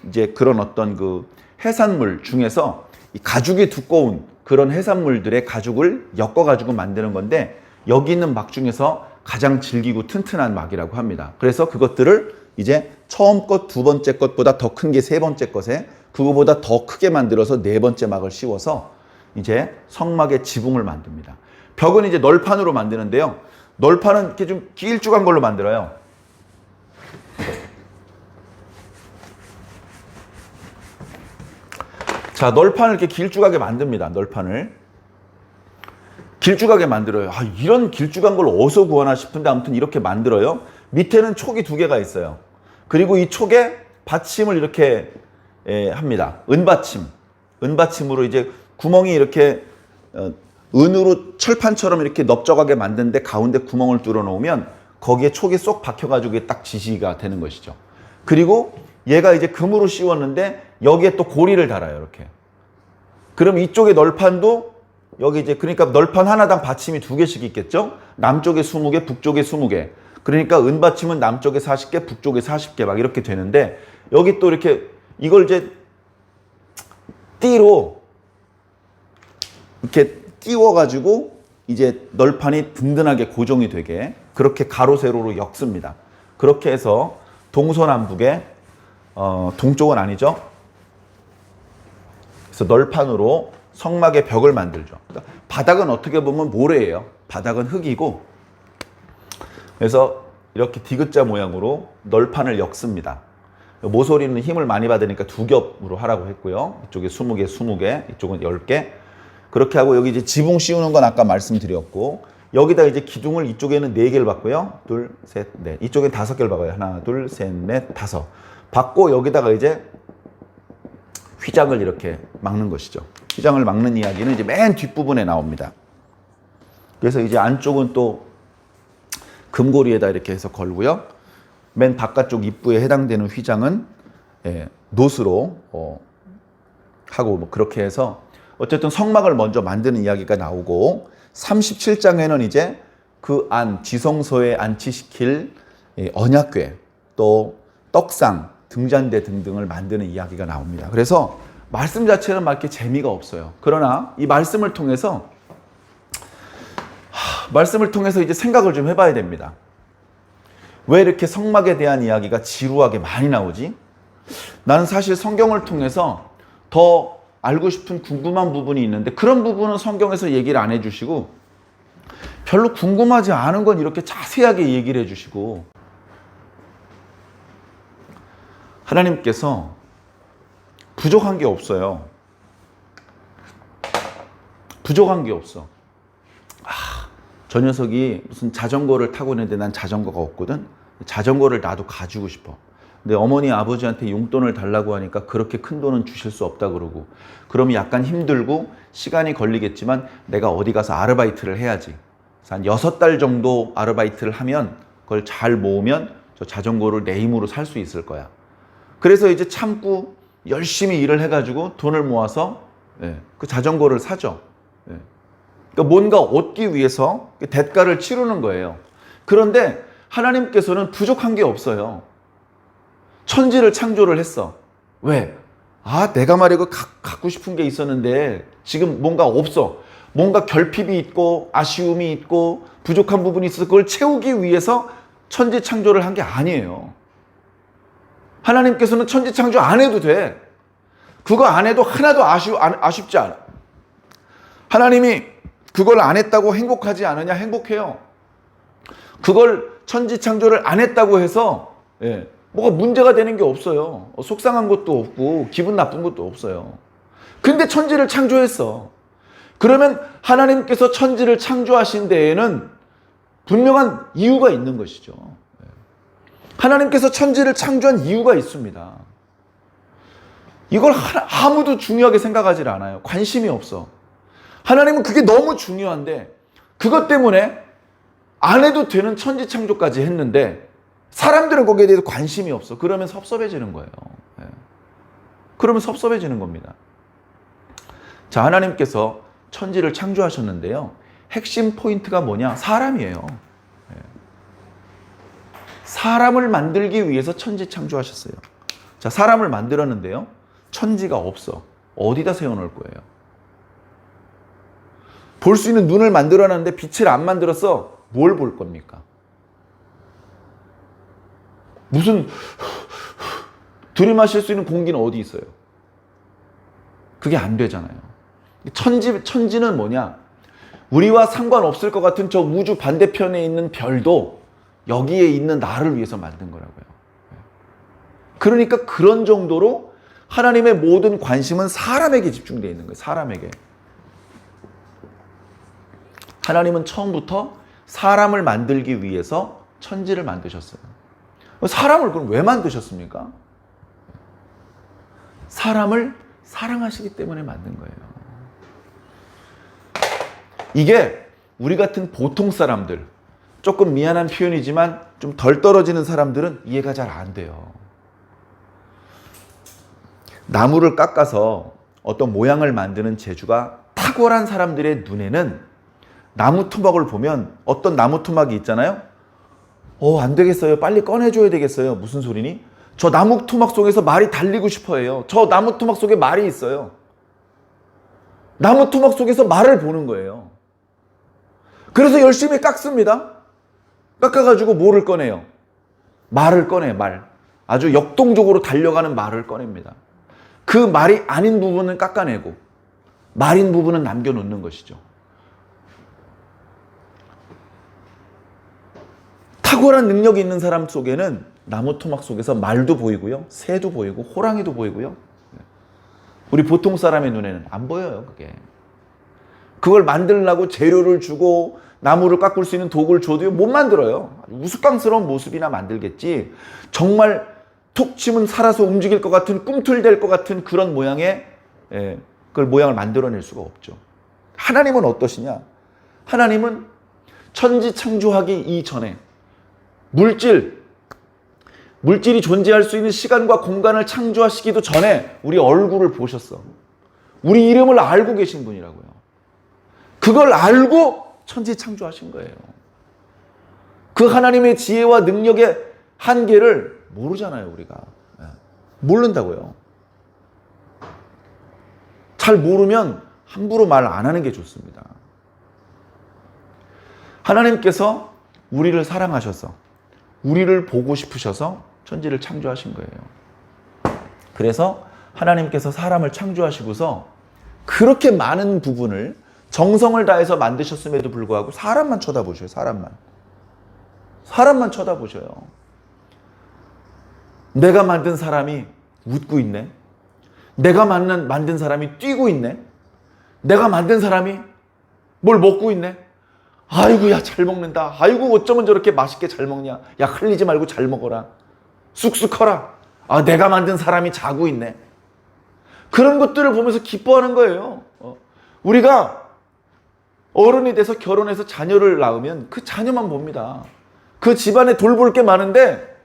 이제 그런 어떤 그 해산물 중에서 이 가죽이 두꺼운 그런 해산물들의 가죽을 엮어가지고 만드는 건데, 여기 있는 막 중에서 가장 질기고 튼튼한 막이라고 합니다. 그래서 그것들을 이제 처음 것, 두 번째 것보다 더 큰 게 세 번째 것에, 그거보다 더 크게 만들어서 네 번째 막을 씌워서 이제 성막의 지붕을 만듭니다. 벽은 이제 널판으로 만드는데요. 널판은 이렇게 좀 길쭉한 걸로 만들어요. 자, 널판을 이렇게 길쭉하게 만듭니다. 널판을 길쭉하게 만들어요. 아, 이런 길쭉한 걸 어디서 구하나 싶은데 아무튼 이렇게 만들어요. 밑에는 촉이 2개가 있어요. 그리고 이 촉에 받침을 이렇게 합니다. 은받침으로 이제 구멍이 이렇게 은으로 철판처럼 이렇게 넓적하게 만드는데 가운데 구멍을 뚫어 놓으면 거기에 촉이 쏙 박혀가지고 딱 지시가 되는 것이죠. 그리고 얘가 이제 금으로 씌웠는데 여기에 또 고리를 달아요. 이렇게. 그럼 이쪽의 널판도 여기 이제, 그러니까 널판 하나당 받침이 2개씩 있겠죠? 남쪽에 20개, 북쪽에 20개. 그러니까 은받침은 남쪽에 40개, 북쪽에 40개 막 이렇게 되는데, 여기 또 이렇게 이걸 이제 띠로 이렇게 띄워가지고 이제 널판이 든든하게 고정이 되게 그렇게 가로 세로로 엮습니다. 그렇게 해서 동서남북에 동쪽은 아니죠. 그래서 널판으로 성막의 벽을 만들죠. 그러니까 바닥은 어떻게 보면 모래예요. 바닥은 흙이고, 그래서 이렇게 디귿자 모양으로 널판을 엮습니다. 모서리는 힘을 많이 받으니까 2겹으로 하라고 했고요. 이쪽에 20개, 20개, 이쪽은 10개. 그렇게 하고 여기 이제 지붕 씌우는 건 아까 말씀드렸고, 여기다 이제 기둥을 이쪽에는 4개를 박고요. 2, 3, 넷. 이쪽엔 5개를 박아요. 하나, 둘, 셋, 넷, 다섯. 박고 여기다가 이제 휘장을 이렇게 막는 것이죠. 휘장을 막는 이야기는 이제 맨 뒷부분에 나옵니다. 그래서 이제 안쪽은 또 금고리에다 이렇게 해서 걸고요. 맨 바깥쪽 입구에 해당되는 휘장은 놋으로 하고 뭐 그렇게 해서 어쨌든 성막을 먼저 만드는 이야기가 나오고, 37장에는 이제 그 안 지성소에 안치시킬 언약궤, 또 떡상, 등잔대 등등을 만드는 이야기가 나옵니다. 그래서 말씀 자체는 막 이렇게 재미가 없어요. 그러나 이 말씀을 통해서 이제 생각을 좀 해봐야 됩니다. 왜 이렇게 성막에 대한 이야기가 지루하게 많이 나오지? 나는 사실 성경을 통해서 더 알고 싶은 궁금한 부분이 있는데, 그런 부분은 성경에서 얘기를 안 해주시고, 별로 궁금하지 않은 건 이렇게 자세하게 얘기를 해주시고, 하나님께서 부족한 게 없어요. 부족한 게 없어. 저 녀석이 무슨 자전거를 타고 있는데 난 자전거가 없거든. 자전거를 나도 가지고 싶어. 근데 어머니 아버지한테 용돈을 달라고 하니까 그렇게 큰 돈은 주실 수 없다 그러고, 그러면 약간 힘들고 시간이 걸리겠지만 내가 어디 가서 아르바이트를 해야지. 그래서 한 6달 정도 아르바이트를 하면 그걸 잘 모으면 저 자전거를 내 힘으로 살 수 있을 거야. 그래서 이제 참고 열심히 일을 해가지고 돈을 모아서 그 자전거를 사죠. 그러니까 뭔가 얻기 위해서 대가를 치르는 거예요. 그런데 하나님께서는 부족한 게 없어요. 천지를 창조를 했어. 왜? 내가 말이야 갖고 싶은 게 있었는데 지금 뭔가 없어. 뭔가 결핍이 있고 아쉬움이 있고 부족한 부분이 있어서 그걸 채우기 위해서 천지 창조를 한 게 아니에요. 하나님께서는 천지 창조 안 해도 돼. 그거 안 해도 하나도 아쉽지 않아. 하나님이 그걸 안 했다고 행복하지 않으냐? 행복해요. 그걸 천지창조를 안 했다고 해서 뭐가 문제가 되는 게 없어요. 속상한 것도 없고 기분 나쁜 것도 없어요. 근데 천지를 창조했어. 그러면 하나님께서 천지를 창조하신 데에는 분명한 이유가 있는 것이죠. 하나님께서 천지를 창조한 이유가 있습니다. 이걸 아무도 중요하게 생각하지 않아요. 관심이 없어. 하나님은 그게 너무 중요한데 그것 때문에 안 해도 되는 천지 창조까지 했는데 사람들은 거기에 대해서 관심이 없어. 그러면 섭섭해지는 거예요. 그러면 섭섭해지는 겁니다. 자, 하나님께서 천지를 창조하셨는데요. 핵심 포인트가 뭐냐? 사람이에요. 사람을 만들기 위해서 천지 창조하셨어요. 자, 사람을 만들었는데요. 천지가 없어. 어디다 세워놓을 거예요? 볼 수 있는 눈을 만들어놨는데 빛을 안 만들었어. 뭘 볼 겁니까? 무슨 들이마실 수 있는 공기는 어디 있어요? 그게 안 되잖아요. 천지는 뭐냐? 우리와 상관없을 것 같은 저 우주 반대편에 있는 별도 여기에 있는 나를 위해서 만든 거라고요. 그러니까 그런 정도로 하나님의 모든 관심은 사람에게 집중되어 있는 거예요. 사람에게. 하나님은 처음부터 사람을 만들기 위해서 천지를 만드셨어요. 사람을 그럼 왜 만드셨습니까? 사람을 사랑하시기 때문에 만든 거예요. 이게 우리 같은 보통 사람들, 조금 미안한 표현이지만 좀 덜 떨어지는 사람들은 이해가 잘 안 돼요. 나무를 깎아서 어떤 모양을 만드는 재주가 탁월한 사람들의 눈에는 나무 토막을 보면 어떤 나무 토막이 있잖아요. 안 되겠어요. 빨리 꺼내줘야 되겠어요. 무슨 소리니? 저 나무 토막 속에서 말이 달리고 싶어 해요. 저 나무 토막 속에 말이 있어요. 나무 토막 속에서 말을 보는 거예요. 그래서 열심히 깎습니다. 깎아가지고 뭐를 꺼내요? 말을 꺼내, 말. 아주 역동적으로 달려가는 말을 꺼냅니다. 그 말이 아닌 부분은 깎아내고 말인 부분은 남겨놓는 것이죠. 탁월한 능력이 있는 사람 속에는 나무 토막 속에서 말도 보이고요. 새도 보이고 호랑이도 보이고요. 우리 보통 사람의 눈에는 안 보여요. 그게. 그걸 만들려고 재료를 주고 나무를 깎을 수 있는 도구를 줘도 못 만들어요. 우스꽝스러운 모습이나 만들겠지. 정말 툭 치면 살아서 움직일 것 같은 꿈틀댈 것 같은 그런 모양의 그걸 모양을 만들어낼 수가 없죠. 하나님은 어떠시냐? 하나님은 천지 창조하기 이전에 물질이 존재할 수 있는 시간과 공간을 창조하시기도 전에 우리 얼굴을 보셨어. 우리 이름을 알고 계신 분이라고요. 그걸 알고 천지 창조하신 거예요. 그 하나님의 지혜와 능력의 한계를 모르잖아요, 우리가. 모른다고요. 잘 모르면 함부로 말 안 하는 게 좋습니다. 하나님께서 우리를 사랑하셔서 우리를 보고 싶으셔서 천지를 창조하신 거예요. 그래서 하나님께서 사람을 창조하시고서 그렇게 많은 부분을 정성을 다해서 만드셨음에도 불구하고 사람만 쳐다보셔요. 사람만 쳐다보셔요. 내가 만든 사람이 웃고 있네. 내가 만든 사람이 뛰고 있네. 내가 만든 사람이 뭘 먹고 있네. 아이고, 야, 잘 먹는다. 아이고, 어쩌면 저렇게 맛있게 잘 먹냐. 야, 흘리지 말고 잘 먹어라. 쑥쑥 커라. 아, 내가 만든 사람이 자고 있네. 그런 것들을 보면서 기뻐하는 거예요. 우리가 어른이 돼서 결혼해서 자녀를 낳으면 그 자녀만 봅니다. 그 집안에 돌볼 게 많은데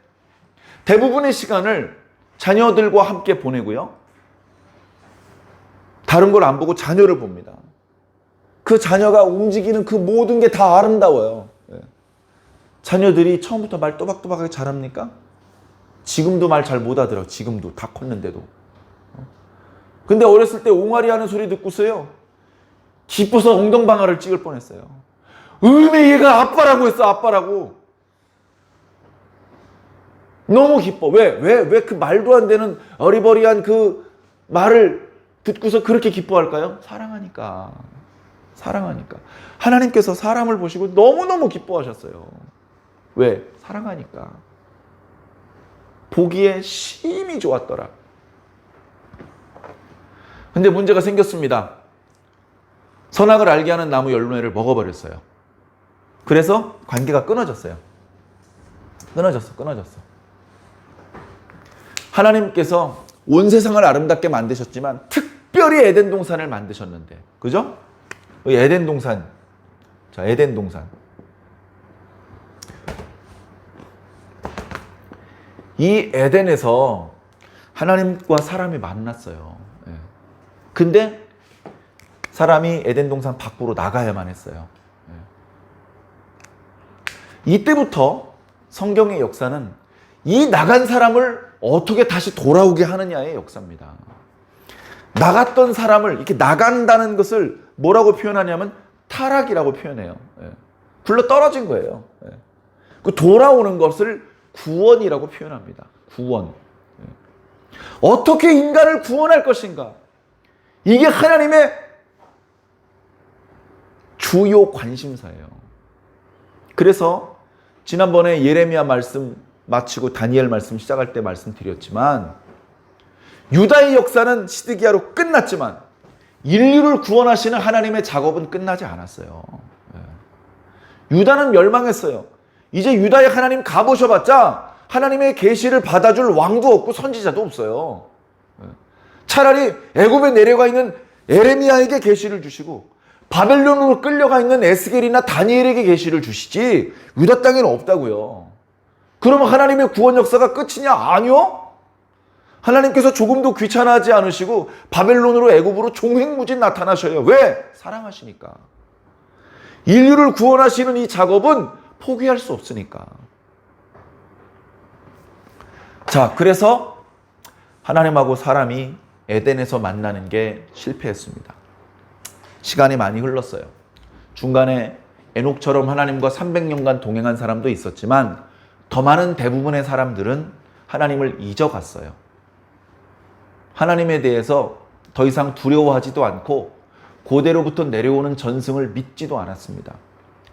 대부분의 시간을 자녀들과 함께 보내고요. 다른 걸 안 보고 자녀를 봅니다. 그 자녀가 움직이는 그 모든 게 다 아름다워요. 자녀들이 처음부터 말 또박또박하게 잘합니까? 지금도 말 잘 못 알아들어. 지금도 다 컸는데도. 근데 어렸을 때 옹알이 하는 소리 듣고서요. 기뻐서 엉덩방아를 찍을 뻔했어요. 얘가 아빠라고 했어. 아빠라고. 너무 기뻐. 왜 그 말도 안 되는 어리버리한 그 말을 듣고서 그렇게 기뻐할까요? 사랑하니까. 사랑하니까. 하나님께서 사람을 보시고 너무너무 기뻐하셨어요. 왜? 사랑하니까. 보기에 심히 좋았더라. 근데 문제가 생겼습니다. 선악을 알게 하는 나무 열매를 먹어버렸어요. 그래서 관계가 끊어졌어요. 끊어졌어. 하나님께서 온 세상을 아름답게 만드셨지만 특별히 에덴 동산을 만드셨는데, 그죠? 에덴 동산. 자, 에덴 동산. 이 에덴에서 하나님과 사람이 만났어요. 근데 사람이 에덴 동산 밖으로 나가야만 했어요. 이때부터 성경의 역사는 이 나간 사람을 어떻게 다시 돌아오게 하느냐의 역사입니다. 나갔던 사람을 이렇게 나간다는 것을 뭐라고 표현하냐면 타락이라고 표현해요. 굴러 떨어진 거예요. 그 돌아오는 것을 구원이라고 표현합니다. 구원. 어떻게 인간을 구원할 것인가? 이게 하나님의 주요 관심사예요. 그래서 지난번에 예레미야 말씀 마치고 다니엘 말씀 시작할 때 말씀드렸지만, 유다의 역사는 시드기야로 끝났지만 인류를 구원하시는 하나님의 작업은 끝나지 않았어요. 유다는 멸망했어요. 이제 유다의 하나님 가보셔봤자 하나님의 계시를 받아줄 왕도 없고 선지자도 없어요. 차라리 애굽에 내려가 있는 에레미야에게 계시를 주시고 바벨론으로 끌려가 있는 에스겔이나 다니엘에게 계시를 주시지 유다 땅에는 없다고요. 그러면 하나님의 구원 역사가 끝이냐? 아니요. 하나님께서 조금도 귀찮아하지 않으시고 바벨론으로 애굽으로 종횡무진 나타나셔요. 왜? 사랑하시니까. 인류를 구원하시는 이 작업은 포기할 수 없으니까. 자, 그래서 하나님하고 사람이 에덴에서 만나는 게 실패했습니다. 시간이 많이 흘렀어요. 중간에 에녹처럼 하나님과 300년간 동행한 사람도 있었지만 더 많은 대부분의 사람들은 하나님을 잊어갔어요. 하나님에 대해서 더 이상 두려워하지도 않고 고대로부터 내려오는 전승을 믿지도 않았습니다.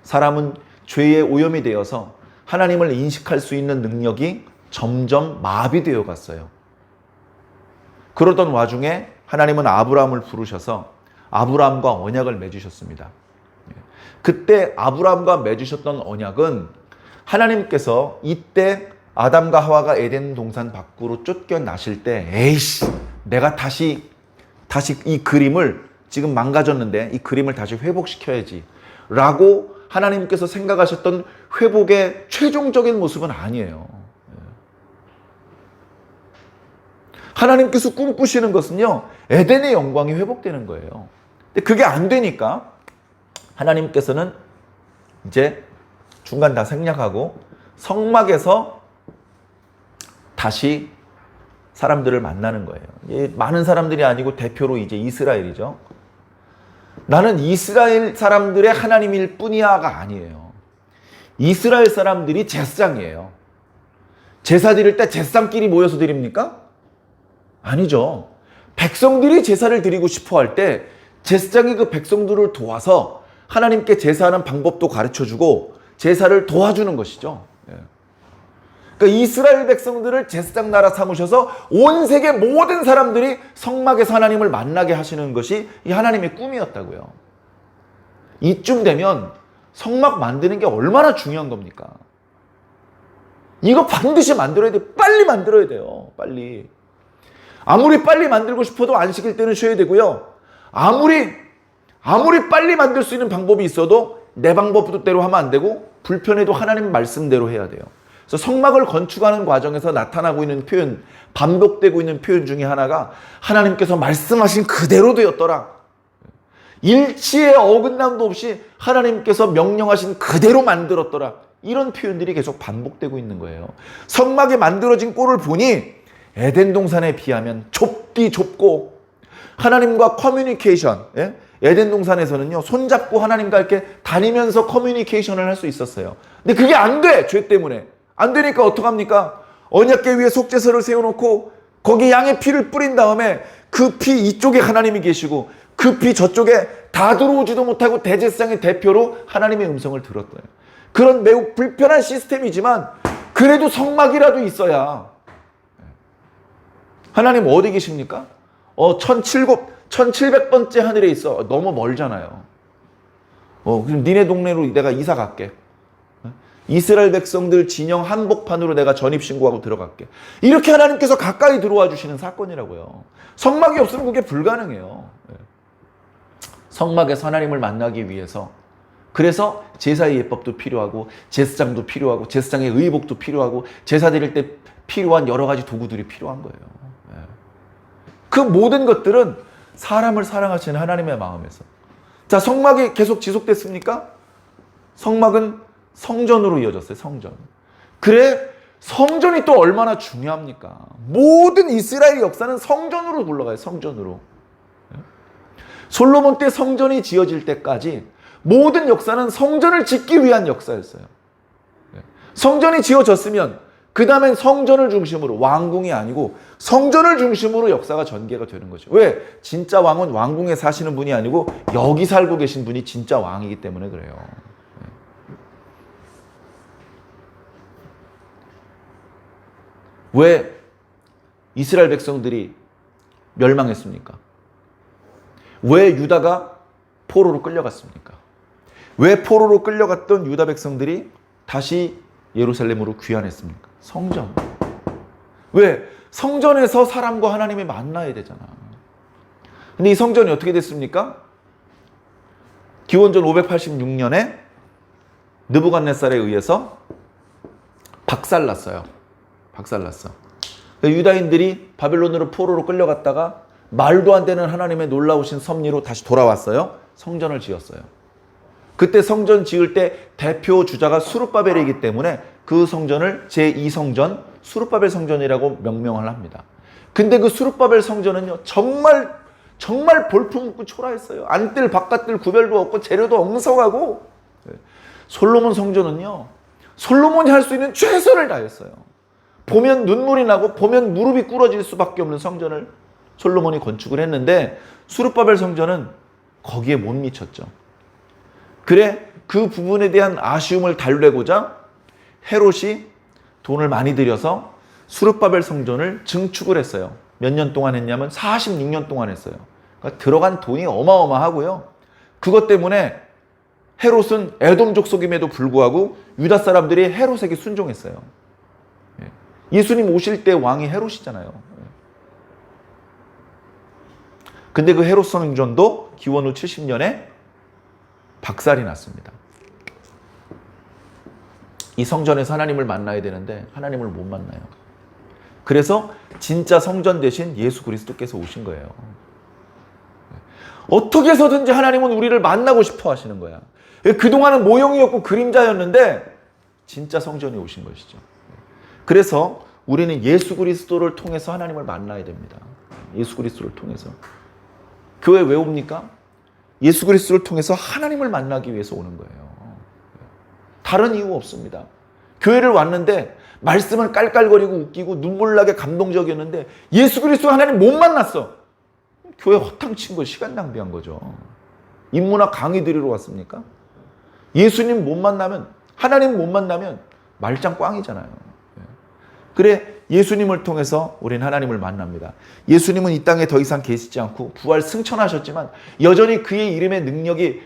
사람은 죄의 오염이 되어서 하나님을 인식할 수 있는 능력이 점점 마비되어 갔어요. 그러던 와중에 하나님은 아브라함을 부르셔서 아브라함과 언약을 맺으셨습니다. 그때 아브라함과 맺으셨던 언약은 하나님께서 이때 아담과 하와가 에덴 동산 밖으로 쫓겨나실 때, 에이씨, 내가 다시 이 그림을 지금 망가졌는데 이 그림을 다시 회복시켜야지 라고 하나님께서 생각하셨던 회복의 최종적인 모습은 아니에요. 하나님께서 꿈꾸시는 것은요, 에덴의 영광이 회복되는 거예요. 근데 그게 안 되니까 하나님께서는 이제 중간 다 생략하고 성막에서 다시 사람들을 만나는 거예요. 많은 사람들이 아니고 대표로 이제 이스라엘이죠. 나는 이스라엘 사람들의 하나님일 뿐이야가 아니에요. 이스라엘 사람들이 제사장이에요. 제사 드릴 때 제사장끼리 모여서 드립니까? 아니죠. 백성들이 제사를 드리고 싶어 할 때 제사장이 그 백성들을 도와서 하나님께 제사하는 방법도 가르쳐주고 제사를 도와주는 것이죠. 그러니까 이스라엘 백성들을 제사장 나라 삼으셔서 온 세계 모든 사람들이 성막에서 하나님을 만나게 하시는 것이 이 하나님의 꿈이었다고요. 이쯤 되면 성막 만드는 게 얼마나 중요한 겁니까? 이거 반드시 만들어야 돼요. 빨리 만들어야 돼요. 빨리. 아무리 빨리 만들고 싶어도 안식일 때는 쉬어야 되고요. 아무리 빨리 만들 수 있는 방법이 있어도 내 방법대로 하면 안 되고 불편해도 하나님 말씀대로 해야 돼요. 그래서 성막을 건축하는 과정에서 나타나고 있는 표현, 반복되고 있는 표현 중에 하나가 하나님께서 말씀하신 그대로 되었더라. 일치의 어긋남도 없이 하나님께서 명령하신 그대로 만들었더라. 이런 표현들이 계속 반복되고 있는 거예요. 성막이 만들어진 꼴을 보니 에덴 동산에 비하면 좁고 하나님과 커뮤니케이션, 에덴 동산에서는요, 손잡고 하나님과 이렇게 다니면서 커뮤니케이션을 할 수 있었어요. 근데 그게 안 돼! 죄 때문에. 안 되니까 어떡합니까? 언약궤 위에 속죄서를 세워놓고 거기 양의 피를 뿌린 다음에 급히 이쪽에 하나님이 계시고 급히 저쪽에 다 들어오지도 못하고 대제사장의 대표로 하나님의 음성을 들었어요. 그런 매우 불편한 시스템이지만 그래도 성막이라도 있어야. 하나님 어디 계십니까? 1700번째 하늘에 있어. 너무 멀잖아요. 그럼 니네 동네로 내가 이사 갈게. 이스라엘 백성들 진영 한복판으로 내가 전입신고하고 들어갈게. 이렇게 하나님께서 가까이 들어와 주시는 사건이라고요. 성막이 없으면 그게 불가능해요. 성막에서 하나님을 만나기 위해서, 그래서 제사의 예법도 필요하고 제사장도 필요하고 제사장의 의복도 필요하고 제사 드릴 때 필요한 여러 가지 도구들이 필요한 거예요. 그 모든 것들은 사람을 사랑하시는 하나님의 마음에서. 자, 성막이 계속 지속됐습니까? 성막은 성전으로 이어졌어요. 성전. 그래, 성전이 또 얼마나 중요합니까? 모든 이스라엘 역사는 성전으로 굴러가요. 성전으로. 솔로몬 때 성전이 지어질 때까지 모든 역사는 성전을 짓기 위한 역사였어요. 성전이 지어졌으면 그 다음엔 성전을 중심으로, 왕궁이 아니고 성전을 중심으로 역사가 전개가 되는 거죠. 왜? 진짜 왕은 왕궁에 사시는 분이 아니고 여기 살고 계신 분이 진짜 왕이기 때문에 그래요. 왜 이스라엘 백성들이 멸망했습니까? 왜 유다가 포로로 끌려갔습니까? 왜 포로로 끌려갔던 유다 백성들이 다시 예루살렘으로 귀환했습니까? 성전. 왜? 성전에서 사람과 하나님이 만나야 되잖아. 근데 이 성전이 어떻게 됐습니까? 기원전 586년에 느부갓네살에 의해서 박살났어요. 박살났어. 유다인들이 바벨론으로 포로로 끌려갔다가 말도 안 되는 하나님의 놀라우신 섭리로 다시 돌아왔어요. 성전을 지었어요. 그때 성전 지을 때 대표 주자가 수룹바벨이기 때문에 그 성전을 제2성전 수룹바벨 성전이라고 명명을 합니다. 근데 그 수룹바벨 성전은요, 정말 볼품없고 초라했어요. 안뜰 바깥뜰 구별도 없고 재료도 엉성하고. 솔로몬 성전은요, 솔로몬이 할 수 있는 최선을 다했어요. 보면 눈물이 나고 보면 무릎이 꿇어질 수밖에 없는 성전을 솔로몬이 건축을 했는데 수룹바벨 성전은 거기에 못 미쳤죠. 그래, 그 부분에 대한 아쉬움을 달래고자 헤롯이 돈을 많이 들여서 수룹바벨 성전을 증축을 했어요. 몇 년 동안 했냐면 46년 동안 했어요. 그러니까 들어간 돈이 어마어마하고요. 그것 때문에 헤롯은 에돔 족속임에도 불구하고 유다 사람들이 헤롯에게 순종했어요. 예수님 오실 때 왕이 헤롯이잖아요. 근데 그 헤롯 성전도 기원 후 70년에 박살이 났습니다. 이 성전에서 하나님을 만나야 되는데 하나님을 못 만나요. 그래서 진짜 성전 대신 예수 그리스도께서 오신 거예요. 어떻게 해서든지 하나님은 우리를 만나고 싶어 하시는 거야. 그동안은 모형이었고 그림자였는데 진짜 성전이 오신 것이죠. 그래서 우리는 예수 그리스도를 통해서 하나님을 만나야 됩니다. 예수 그리스도를 통해서. 교회 왜 옵니까? 예수 그리스도를 통해서 하나님을 만나기 위해서 오는 거예요. 다른 이유 없습니다. 교회를 왔는데 말씀은 깔깔거리고 웃기고 눈물나게 감동적이었는데 예수 그리스도 하나님 못 만났어. 교회 허탕친 거, 시간 낭비한 거죠. 인문학 강의 들으러 왔습니까? 예수님 못 만나면, 하나님 못 만나면 말짱 꽝이잖아요. 그래, 예수님을 통해서 우리는 하나님을 만납니다. 예수님은 이 땅에 더 이상 계시지 않고 부활 승천하셨지만 여전히 그의 이름의 능력이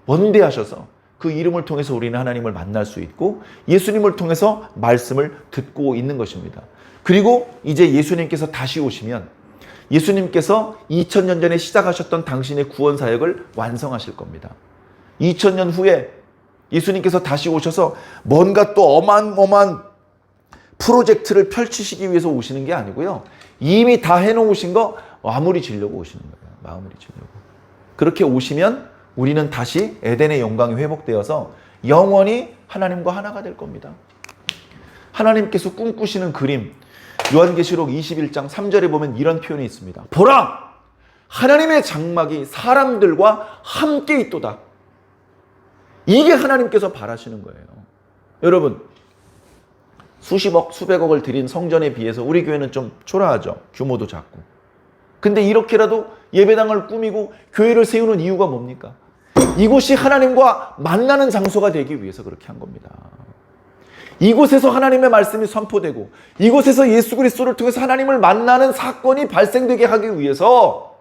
원대하셔서 그 이름을 통해서 우리는 하나님을 만날 수 있고 예수님을 통해서 말씀을 듣고 있는 것입니다. 그리고 이제 예수님께서 다시 오시면 예수님께서 2000년 전에 시작하셨던 당신의 구원 사역을 완성하실 겁니다. 2000년 후에 예수님께서 다시 오셔서 뭔가 또 어마어마한 프로젝트를 펼치시기 위해서 오시는 게 아니고요. 이미 다 해놓으신 거 마무리 지려고 오시는 거예요. 마무리 지려고. 그렇게 오시면 우리는 다시 에덴의 영광이 회복되어서 영원히 하나님과 하나가 될 겁니다. 하나님께서 꿈꾸시는 그림, 요한계시록 21장 3절에 보면 이런 표현이 있습니다. 보라! 하나님의 장막이 사람들과 함께 있도다. 이게 하나님께서 바라시는 거예요. 여러분, 수십억, 수백억을 들인 성전에 비해서 우리 교회는 좀 초라하죠. 규모도 작고. 근데 이렇게라도 예배당을 꾸미고 교회를 세우는 이유가 뭡니까? 이곳이 하나님과 만나는 장소가 되기 위해서 그렇게 한 겁니다. 이곳에서 하나님의 말씀이 선포되고 이곳에서 예수 그리스도를 통해서 하나님을 만나는 사건이 발생되게 하기 위해서,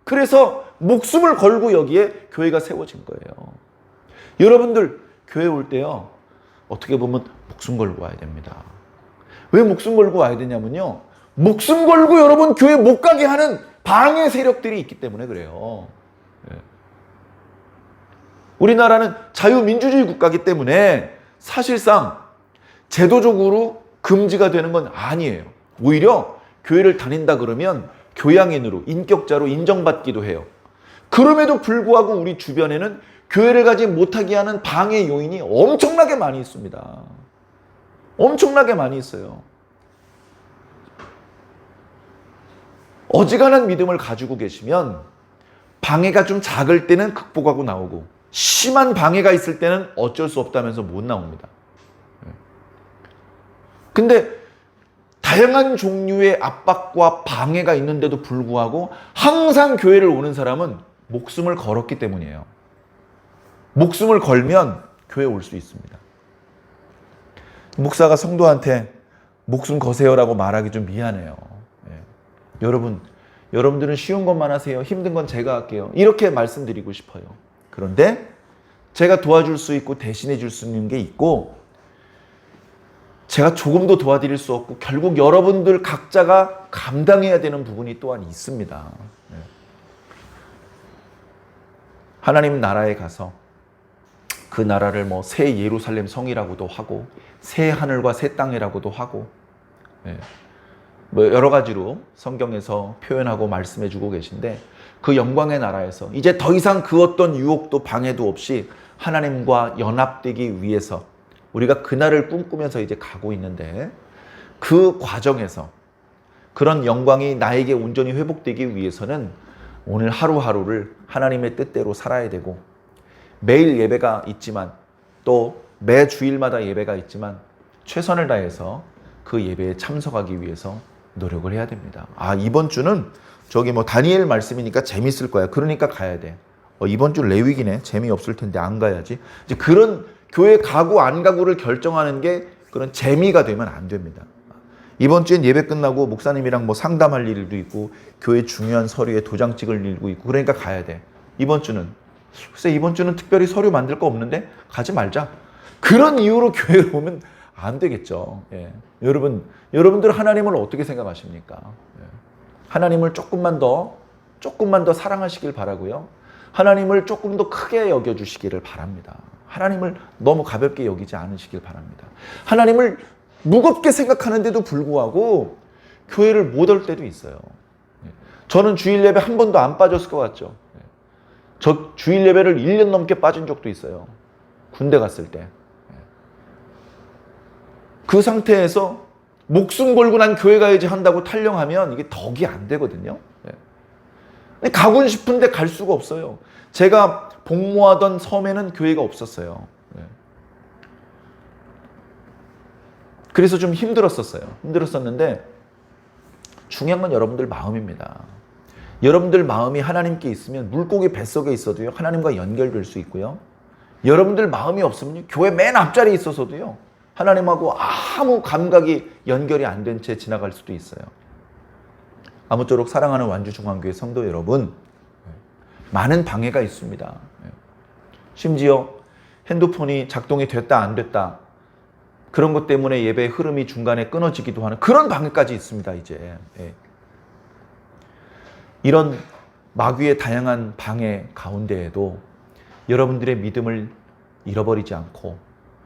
그래서 목숨을 걸고 여기에 교회가 세워진 거예요. 여러분들 교회 올 때요, 어떻게 보면 목숨 걸고 와야 됩니다. 왜 목숨 걸고 와야 되냐면요, 목숨 걸고 여러분 교회 못 가게 하는 방해 세력들이 있기 때문에 그래요. 우리나라는 자유민주주의 국가이기 때문에 사실상 제도적으로 금지가 되는 건 아니에요. 오히려 교회를 다닌다 그러면 교양인으로, 인격자로 인정받기도 해요. 그럼에도 불구하고 우리 주변에는 교회를 가지 못하게 하는 방해 요인이 엄청나게 많이 있습니다. 엄청나게 많이 있어요. 어지간한 믿음을 가지고 계시면 방해가 좀 작을 때는 극복하고 나오고, 심한 방해가 있을 때는 어쩔 수 없다면서 못 나옵니다. 근데 다양한 종류의 압박과 방해가 있는데도 불구하고 항상 교회를 오는 사람은 목숨을 걸었기 때문이에요. 목숨을 걸면 교회 올 수 있습니다. 목사가 성도한테 목숨 거세요라고 말하기 좀 미안해요. 여러분들은 쉬운 것만 하세요. 힘든 건 제가 할게요. 이렇게 말씀드리고 싶어요. 그런데 제가 도와줄 수 있고 대신해 줄 수 있는 게 있고, 제가 조금도 도와드릴 수 없고 결국 여러분들 각자가 감당해야 되는 부분이 또한 있습니다. 하나님 나라에 가서 그 나라를 뭐 새 예루살렘 성이라고도 하고 새 하늘과 새 땅이라고도 하고, 뭐 여러 가지로 성경에서 표현하고 말씀해주고 계신데, 그 영광의 나라에서 이제 더 이상 그 어떤 유혹도 방해도 없이 하나님과 연합되기 위해서 우리가 그날을 꿈꾸면서 이제 가고 있는데, 그 과정에서 그런 영광이 나에게 온전히 회복되기 위해서는 오늘 하루하루를 하나님의 뜻대로 살아야 되고, 매일 예배가 있지만 또 매 주일마다 예배가 있지만 최선을 다해서 그 예배에 참석하기 위해서 노력을 해야 됩니다. 이번 주는 저기 뭐 다니엘 말씀이니까 재밌을 거야. 그러니까 가야 돼. 이번 주 레위기네. 재미없을 텐데 안 가야지. 이제 그런 교회 가고 안 가고를 결정하는 게 그런 재미가 되면 안 됩니다. 이번 주엔 예배 끝나고 목사님이랑 뭐 상담할 일도 있고 교회 중요한 서류에 도장 찍을 일도 있고, 그러니까 가야 돼. 이번 주는 글쎄 이번 주는 특별히 서류 만들 거 없는데 가지 말자. 그런 이유로 교회를 오면 안 되겠죠. 여러분들 하나님을 어떻게 생각하십니까? 하나님을 조금만 더 사랑하시길 바라고요. 하나님을 조금 더 크게 여겨주시기를 바랍니다. 하나님을 너무 가볍게 여기지 않으시길 바랍니다. 하나님을 무겁게 생각하는데도 불구하고 교회를 못 올 때도 있어요. 저는 주일 예배 한 번도 안 빠졌을 것 같죠. 저 주일 예배를 1년 넘게 빠진 적도 있어요. 군대 갔을 때. 그 상태에서 목숨 걸고 난 교회 가야지 한다고 탈령하면 이게 덕이 안 되거든요. 가고 싶은데 갈 수가 없어요. 제가 복무하던 섬에는 교회가 없었어요. 그래서 좀 힘들었었는데 중요한 건 여러분들 마음입니다. 여러분들 마음이 하나님께 있으면 물고기 뱃속에 있어도요, 하나님과 연결될 수 있고요. 여러분들 마음이 없으면 교회 맨 앞자리에 있어서도요, 하나님하고 아무 감각이 연결이 안 된 채 지나갈 수도 있어요. 아무쪼록 사랑하는 완주중앙교회 성도 여러분, 많은 방해가 있습니다. 심지어 핸드폰이 작동이 됐다 안 됐다, 그런 것 때문에 예배의 흐름이 중간에 끊어지기도 하는 그런 방해까지 있습니다. 이제 이런 마귀의 다양한 방해 가운데에도 여러분들의 믿음을 잃어버리지 않고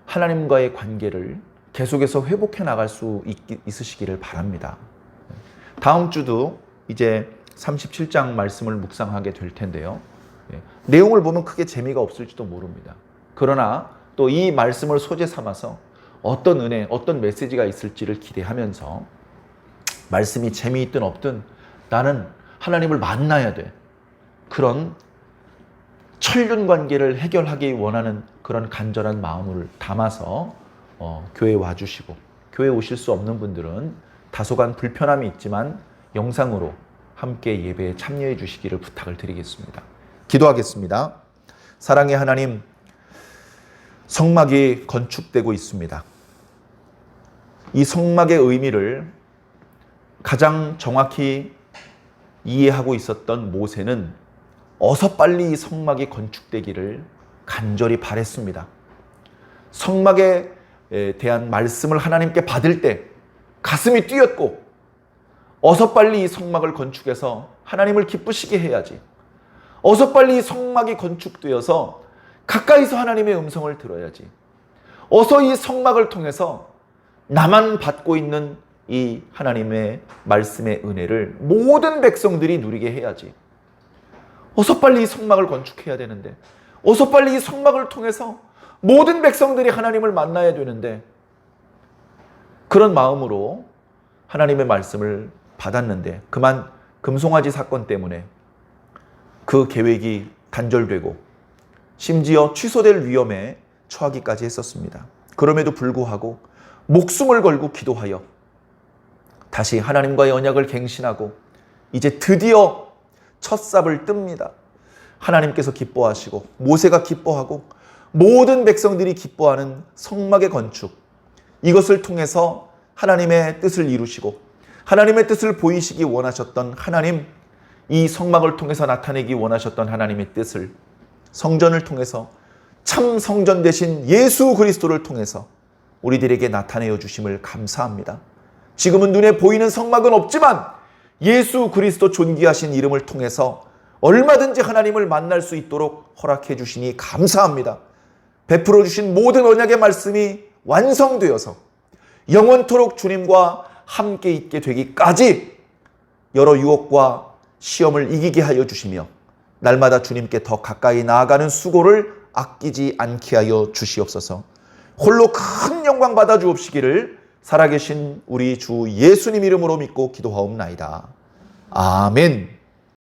하나님과의 관계를 계속해서 회복해 나갈 수 있으시기를 바랍니다. 다음 주도 이제 37장 말씀을 묵상하게 될 텐데요. 내용을 보면 크게 재미가 없을지도 모릅니다. 그러나 또 이 말씀을 소재 삼아서 어떤 은혜, 어떤 메시지가 있을지를 기대하면서 말씀이 재미있든 없든 나는 하나님을 만나야 돼. 그런 천륜 관계를 해결하기 원하는 그런 간절한 마음을 담아서 교회에 와주시고, 교회에 오실 수 없는 분들은 다소간 불편함이 있지만 영상으로 함께 예배에 참여해 주시기를 부탁을 드리겠습니다. 기도하겠습니다. 사랑의 하나님, 성막이 건축되고 있습니다. 이 성막의 의미를 가장 정확히 이해하고 있었던 모세는 어서 빨리 이 성막이 건축되기를 간절히 바랬습니다. 성막에 대한 말씀을 하나님께 받을 때 가슴이 뛰었고, 어서 빨리 이 성막을 건축해서 하나님을 기쁘시게 해야지, 어서 빨리 이 성막이 건축되어서 가까이서 하나님의 음성을 들어야지, 어서 이 성막을 통해서 나만 받고 있는 이 하나님의 말씀의 은혜를 모든 백성들이 누리게 해야지, 어서 빨리 이 성막을 건축해야 되는데, 어서 빨리 이 성막을 통해서 모든 백성들이 하나님을 만나야 되는데, 그런 마음으로 하나님의 말씀을 받았는데 그만 금송아지 사건 때문에 그 계획이 단절되고 심지어 취소될 위험에 처하기까지 했었습니다. 그럼에도 불구하고 목숨을 걸고 기도하여 다시 하나님과의 언약을 갱신하고 이제 드디어 첫 삽을 뜹니다. 하나님께서 기뻐하시고 모세가 기뻐하고 모든 백성들이 기뻐하는 성막의 건축, 이것을 통해서 하나님의 뜻을 이루시고 하나님의 뜻을 보이시기 원하셨던 하나님, 이 성막을 통해서 나타내기 원하셨던 하나님의 뜻을 성전을 통해서, 참 성전 되신 예수 그리스도를 통해서 우리들에게 나타내어 주심을 감사합니다. 지금은 눈에 보이는 성막은 없지만 예수 그리스도 존귀하신 이름을 통해서 얼마든지 하나님을 만날 수 있도록 허락해 주시니 감사합니다. 베풀어 주신 모든 언약의 말씀이 완성되어서 영원토록 주님과 함께 있게 되기까지 여러 유혹과 시험을 이기게 하여 주시며 날마다 주님께 더 가까이 나아가는 수고를 아끼지 않게 하여 주시옵소서. 홀로 큰 영광 받아 주옵시기를 살아계신 우리 주 예수님 이름으로 믿고 기도하옵나이다. 아멘.